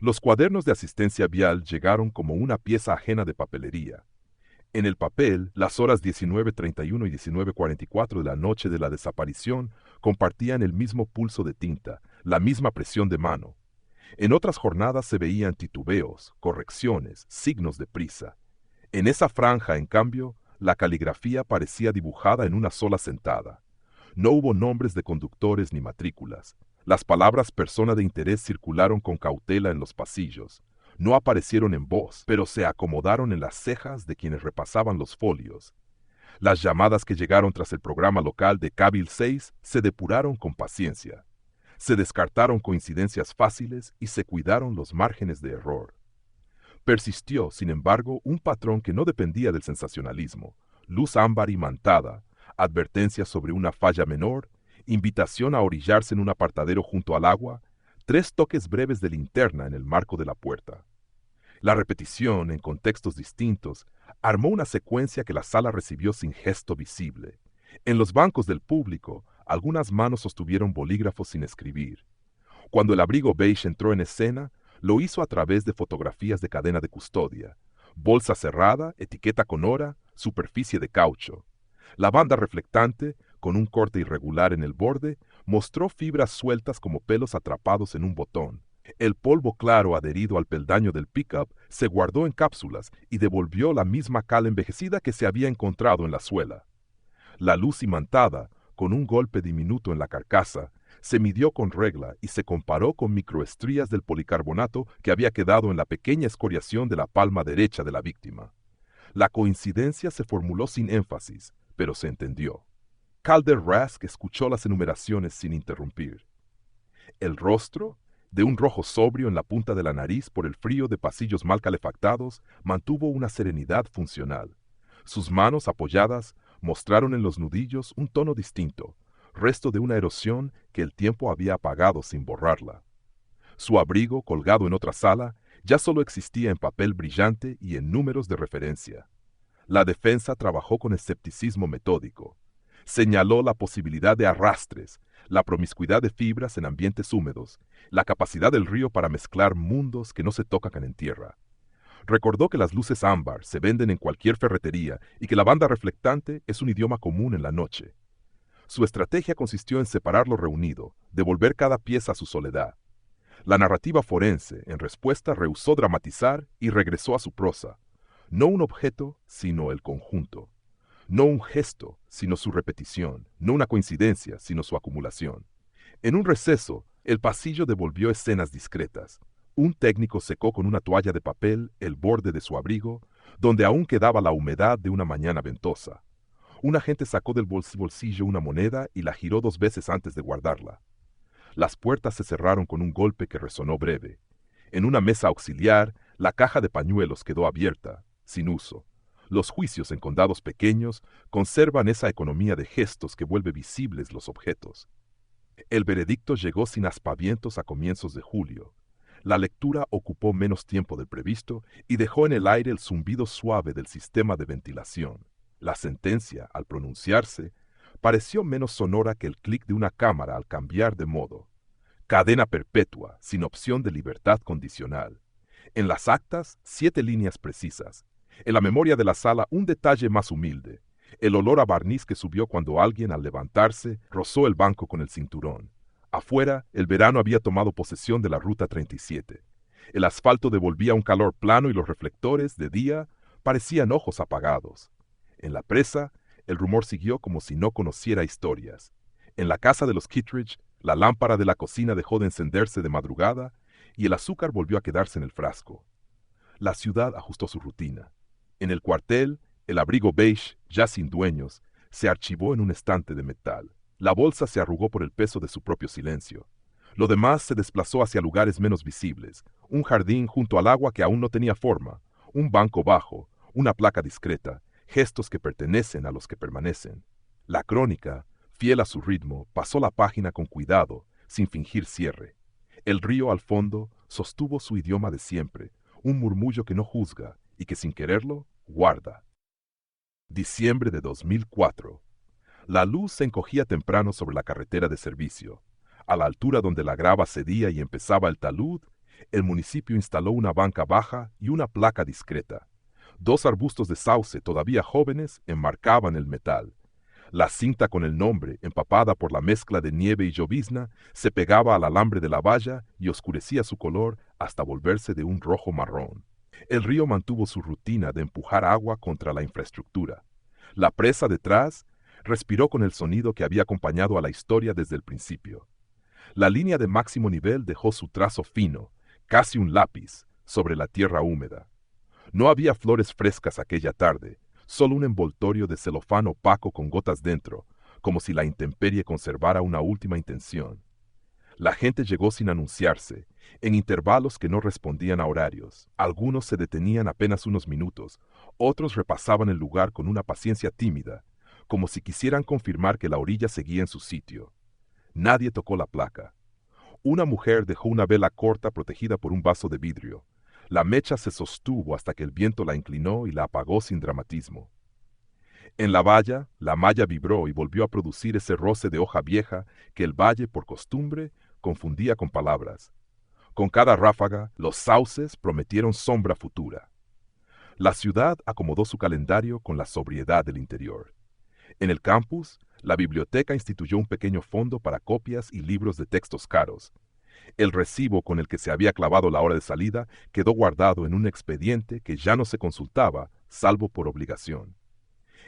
Los cuadernos de asistencia vial llegaron como una pieza ajena de papelería. En el papel, las horas 19:31 y 19:44 de la noche de la desaparición compartían el mismo pulso de tinta, la misma presión de mano. En otras jornadas se veían titubeos, correcciones, signos de prisa. En esa franja, en cambio, la caligrafía parecía dibujada en una sola sentada. No hubo nombres de conductores ni matrículas. Las palabras persona de interés circularon con cautela en los pasillos. No aparecieron en voz, pero se acomodaron en las cejas de quienes repasaban los folios. Las llamadas que llegaron tras el programa local de Cabil 6 se depuraron con paciencia. Se descartaron coincidencias fáciles y se cuidaron los márgenes de error. Persistió, sin embargo, un patrón que no dependía del sensacionalismo: luz ámbar imantada, advertencias sobre una falla menor, invitación a orillarse en un apartadero junto al agua, 3 toques breves de linterna en el marco de la puerta. La repetición, en contextos distintos, armó una secuencia que la sala recibió sin gesto visible. En los bancos del público, algunas manos sostuvieron bolígrafos sin escribir. Cuando el abrigo beige entró en escena, lo hizo a través de fotografías de cadena de custodia: bolsa cerrada, etiqueta con hora, superficie de caucho. La banda reflectante, con un corte irregular en el borde, mostró fibras sueltas como pelos atrapados en un botón. El polvo claro adherido al peldaño del pickup se guardó en cápsulas y devolvió la misma cal envejecida que se había encontrado en la suela. La luz imantada, con un golpe diminuto en la carcasa, se midió con regla y se comparó con microestrías del policarbonato que había quedado en la pequeña escoriación de la palma derecha de la víctima. La coincidencia se formuló sin énfasis, pero se entendió. Calder Rask escuchó las enumeraciones sin interrumpir. El rostro, de un rojo sobrio en la punta de la nariz por el frío de pasillos mal calefactados, mantuvo una serenidad funcional. Sus manos apoyadas mostraron en los nudillos un tono distinto, resto de una erosión que el tiempo había apagado sin borrarla. Su abrigo, colgado en otra sala, ya solo existía en papel brillante y en números de referencia. La defensa trabajó con escepticismo metódico. Señaló la posibilidad de arrastres, la promiscuidad de fibras en ambientes húmedos, la capacidad del río para mezclar mundos que no se tocan en tierra. Recordó que las luces ámbar se venden en cualquier ferretería y que la banda reflectante es un idioma común en la noche. Su estrategia consistió en separar lo reunido, devolver cada pieza a su soledad. La narrativa forense, en respuesta, rehusó dramatizar y regresó a su prosa. No un objeto, sino el conjunto. No un gesto, sino su repetición. No una coincidencia, sino su acumulación. En un receso, el pasillo devolvió escenas discretas. Un técnico secó con una toalla de papel el borde de su abrigo, donde aún quedaba la humedad de una mañana ventosa. Un agente sacó del bolsillo una moneda y la giró 2 veces antes de guardarla. Las puertas se cerraron con un golpe que resonó breve. En una mesa auxiliar, la caja de pañuelos quedó abierta, sin uso. Los juicios en condados pequeños conservan esa economía de gestos que vuelve visibles los objetos. El veredicto llegó sin aspavientos a comienzos de julio. La lectura ocupó menos tiempo del previsto y dejó en el aire el zumbido suave del sistema de ventilación. La sentencia, al pronunciarse, pareció menos sonora que el clic de una cámara al cambiar de modo. Cadena perpetua, sin opción de libertad condicional. En las actas, 7 líneas precisas. En la memoria de la sala, un detalle más humilde: el olor a barniz que subió cuando alguien, al levantarse, rozó el banco con el cinturón. Afuera, el verano había tomado posesión de la Ruta 37. El asfalto devolvía un calor plano y los reflectores, de día, parecían ojos apagados. En la presa, el rumor siguió como si no conociera historias. En la casa de los Kittredge, la lámpara de la cocina dejó de encenderse de madrugada y el azúcar volvió a quedarse en el frasco. La ciudad ajustó su rutina. En el cuartel, el abrigo beige, ya sin dueños, se archivó en un estante de metal. La bolsa se arrugó por el peso de su propio silencio. Lo demás se desplazó hacia lugares menos visibles: un jardín junto al agua que aún no tenía forma, un banco bajo, una placa discreta, gestos que pertenecen a los que permanecen. La crónica, fiel a su ritmo, pasó la página con cuidado, sin fingir cierre. El río al fondo sostuvo su idioma de siempre, un murmullo que no juzga y que sin quererlo guarda. Diciembre de 2004. La luz se encogía temprano sobre la carretera de servicio. A la altura donde la grava cedía y empezaba el talud, el municipio instaló una banca baja y una placa discreta. Dos arbustos de sauce todavía jóvenes enmarcaban el metal. La cinta con el nombre, empapada por la mezcla de nieve y llovizna, se pegaba al alambre de la valla y oscurecía su color hasta volverse de un rojo marrón. El río mantuvo su rutina de empujar agua contra la infraestructura. La presa detrás respiró con el sonido que había acompañado a la historia desde el principio. La línea de máximo nivel dejó su trazo fino, casi un lápiz, sobre la tierra húmeda. No había flores frescas aquella tarde, solo un envoltorio de celofán opaco con gotas dentro, como si la intemperie conservara una última intención. La gente llegó sin anunciarse, en intervalos que no respondían a horarios. Algunos se detenían apenas unos minutos, otros repasaban el lugar con una paciencia tímida, como si quisieran confirmar que la orilla seguía en su sitio. Nadie tocó la placa. Una mujer dejó una vela corta protegida por un vaso de vidrio. La mecha se sostuvo hasta que el viento la inclinó y la apagó sin dramatismo. En la valla, la malla vibró y volvió a producir ese roce de hoja vieja que el valle, por costumbre, confundía con palabras. Con cada ráfaga, los sauces prometieron sombra futura. La ciudad acomodó su calendario con la sobriedad del interior. En el campus, la biblioteca instituyó un pequeño fondo para copias y libros de textos caros. El recibo con el que se había clavado la hora de salida quedó guardado en un expediente que ya no se consultaba, salvo por obligación.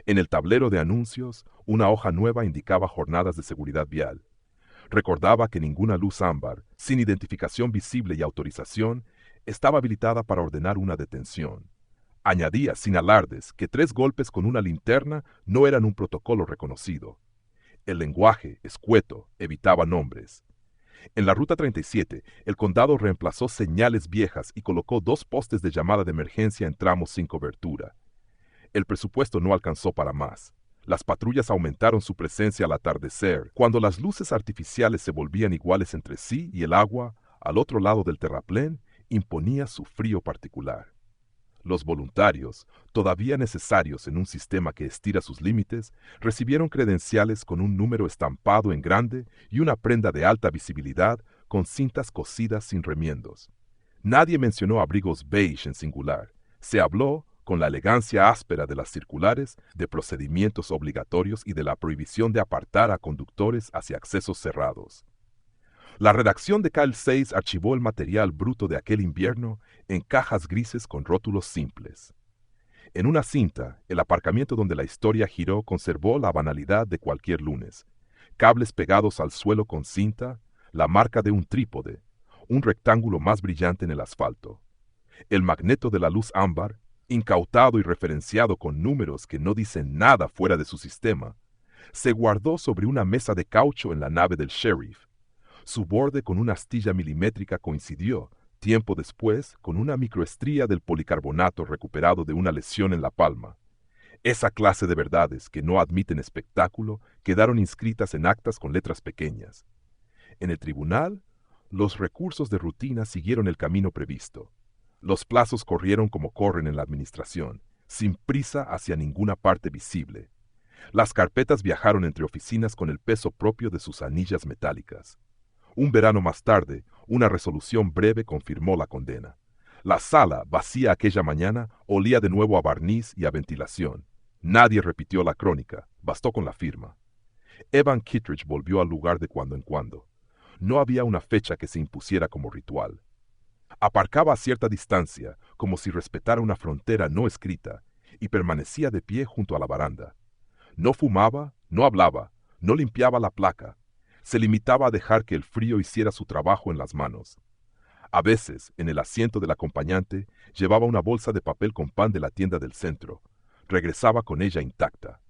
En el tablero de anuncios, una hoja nueva indicaba jornadas de seguridad vial. Recordaba que ninguna luz ámbar, sin identificación visible y autorización, estaba habilitada para ordenar una detención. Añadía, sin alardes, que 3 golpes con una linterna no eran un protocolo reconocido. El lenguaje, escueto, evitaba nombres. En la Ruta 37, el condado reemplazó señales viejas y colocó 2 postes de llamada de emergencia en tramos sin cobertura. El presupuesto no alcanzó para más. Las patrullas aumentaron su presencia al atardecer, cuando las luces artificiales se volvían iguales entre sí y el agua, al otro lado del terraplén, imponía su frío particular. Los voluntarios, todavía necesarios en un sistema que estira sus límites, recibieron credenciales con un número estampado en grande y una prenda de alta visibilidad con cintas cosidas sin remiendos. Nadie mencionó abrigos beige en singular. Se habló, con la elegancia áspera de las circulares, de procedimientos obligatorios y de la prohibición de apartar a conductores hacia accesos cerrados. La redacción de Cal 6 archivó el material bruto de aquel invierno en cajas grises con rótulos simples. En una cinta, el aparcamiento donde la historia giró conservó la banalidad de cualquier lunes. Cables pegados al suelo con cinta, la marca de un trípode, un rectángulo más brillante en el asfalto. El magneto de la luz ámbar, incautado y referenciado con números que no dicen nada fuera de su sistema, se guardó sobre una mesa de caucho en la nave del sheriff. Su borde con una astilla milimétrica coincidió, tiempo después, con una microestría del policarbonato recuperado de una lesión en la palma. Esa clase de verdades que no admiten espectáculo quedaron inscritas en actas con letras pequeñas. En el tribunal, los recursos de rutina siguieron el camino previsto. Los plazos corrieron como corren en la administración, sin prisa hacia ninguna parte visible. Las carpetas viajaron entre oficinas con el peso propio de sus anillas metálicas. Un verano más tarde, una resolución breve confirmó la condena. La sala, vacía aquella mañana, olía de nuevo a barniz y a ventilación. Nadie repitió la crónica, bastó con la firma. Evan Kittredge volvió al lugar de cuando en cuando. No había una fecha que se impusiera como ritual. Aparcaba a cierta distancia, como si respetara una frontera no escrita, y permanecía de pie junto a la baranda. No fumaba, no hablaba, no limpiaba la placa. Se limitaba a dejar que el frío hiciera su trabajo en las manos. A veces, en el asiento del acompañante, llevaba una bolsa de papel con pan de la tienda del centro. Regresaba con ella intacta.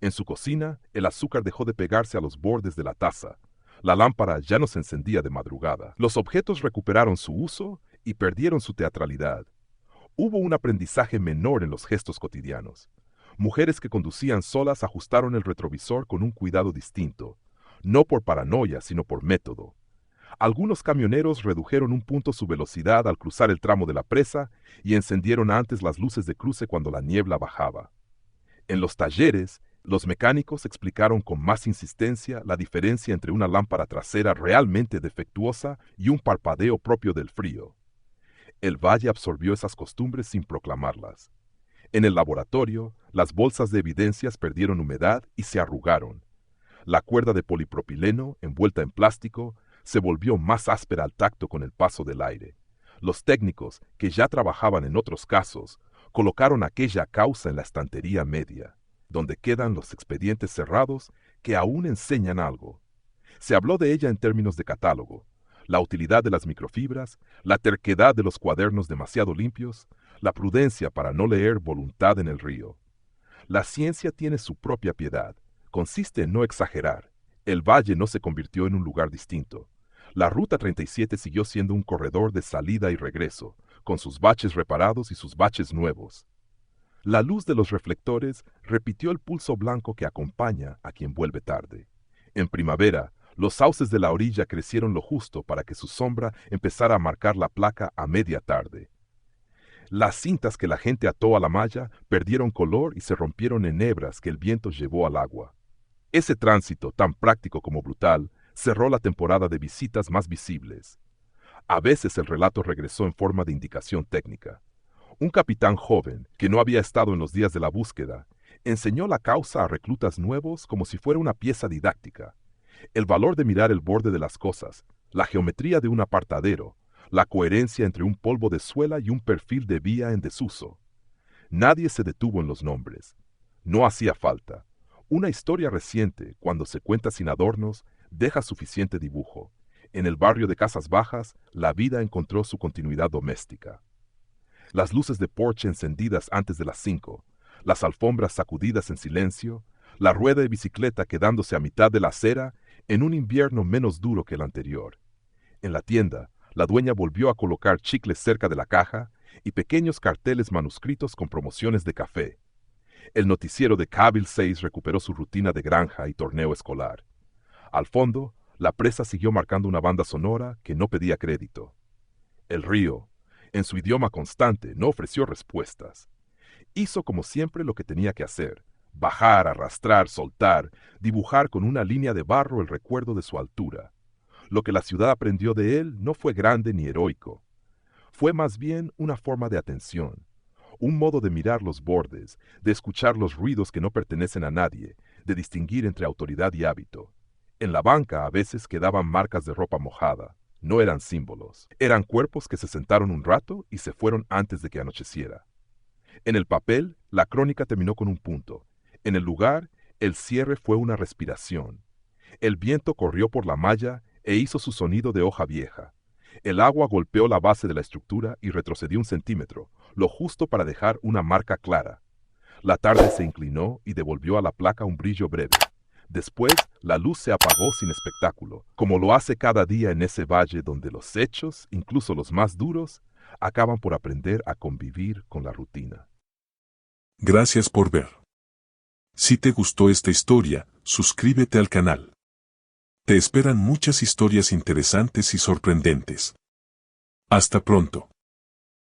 En su cocina, el azúcar dejó de pegarse a los bordes de la taza. La lámpara ya no se encendía de madrugada. Los objetos recuperaron su uso y perdieron su teatralidad. Hubo un aprendizaje menor en los gestos cotidianos. Mujeres que conducían solas ajustaron el retrovisor con un cuidado distinto, no por paranoia, sino por método. Algunos camioneros redujeron un punto su velocidad al cruzar el tramo de la presa y encendieron antes las luces de cruce cuando la niebla bajaba. En los talleres, los mecánicos explicaron con más insistencia la diferencia entre una lámpara trasera realmente defectuosa y un parpadeo propio del frío. El valle absorbió esas costumbres sin proclamarlas. En el laboratorio, las bolsas de evidencias perdieron humedad y se arrugaron. La cuerda de polipropileno, envuelta en plástico, se volvió más áspera al tacto con el paso del aire. Los técnicos, que ya trabajaban en otros casos, colocaron aquella causa en la estantería media, donde quedan los expedientes cerrados que aún enseñan algo. Se habló de ella en términos de catálogo: la utilidad de las microfibras, la terquedad de los cuadernos demasiado limpios, la prudencia para no leer voluntad en el río. La ciencia tiene su propia piedad. Consiste en no exagerar. El valle no se convirtió en un lugar distinto. La Ruta 37 siguió siendo un corredor de salida y regreso, con sus baches reparados y sus baches nuevos. La luz de los reflectores repitió el pulso blanco que acompaña a quien vuelve tarde. En primavera, los sauces de la orilla crecieron lo justo para que su sombra empezara a marcar la placa a media tarde. Las cintas que la gente ató a la malla perdieron color y se rompieron en hebras que el viento llevó al agua. Ese tránsito, tan práctico como brutal, cerró la temporada de visitas más visibles. A veces el relato regresó en forma de indicación técnica. Un capitán joven, que no había estado en los días de la búsqueda, enseñó la causa a reclutas nuevos como si fuera una pieza didáctica. El valor de mirar el borde de las cosas, la geometría de un apartadero, la coherencia entre un polvo de suela y un perfil de vía en desuso. Nadie se detuvo en los nombres. No hacía falta. Una historia reciente, cuando se cuenta sin adornos, deja suficiente dibujo. En el barrio de Casas Bajas, la vida encontró su continuidad doméstica. Las luces de porche encendidas antes de las 5, las alfombras sacudidas en silencio, la rueda de bicicleta quedándose a mitad de la acera en un invierno menos duro que el anterior. En la tienda, la dueña volvió a colocar chicles cerca de la caja y pequeños carteles manuscritos con promociones de café. El noticiero de Cable 6 recuperó su rutina de granja y torneo escolar. Al fondo, la presa siguió marcando una banda sonora que no pedía crédito. El río, en su idioma constante, no ofreció respuestas. Hizo como siempre lo que tenía que hacer: bajar, arrastrar, soltar, dibujar con una línea de barro el recuerdo de su altura. Lo que la ciudad aprendió de él no fue grande ni heroico. Fue más bien una forma de atención, un modo de mirar los bordes, de escuchar los ruidos que no pertenecen a nadie, de distinguir entre autoridad y hábito. En la banca a veces quedaban marcas de ropa mojada. No eran símbolos. Eran cuerpos que se sentaron un rato y se fueron antes de que anocheciera. En el papel, la crónica terminó con un punto. En el lugar, el cierre fue una respiración. El viento corrió por la malla e hizo su sonido de hoja vieja. El agua golpeó la base de la estructura y retrocedió 1 centímetro, lo justo para dejar una marca clara. La tarde se inclinó y devolvió a la placa un brillo breve. Después, la luz se apagó sin espectáculo, como lo hace cada día en ese valle donde los hechos, incluso los más duros, acaban por aprender a convivir con la rutina. Gracias por ver. Si te gustó esta historia, suscríbete al canal. Te esperan muchas historias interesantes y sorprendentes. Hasta pronto.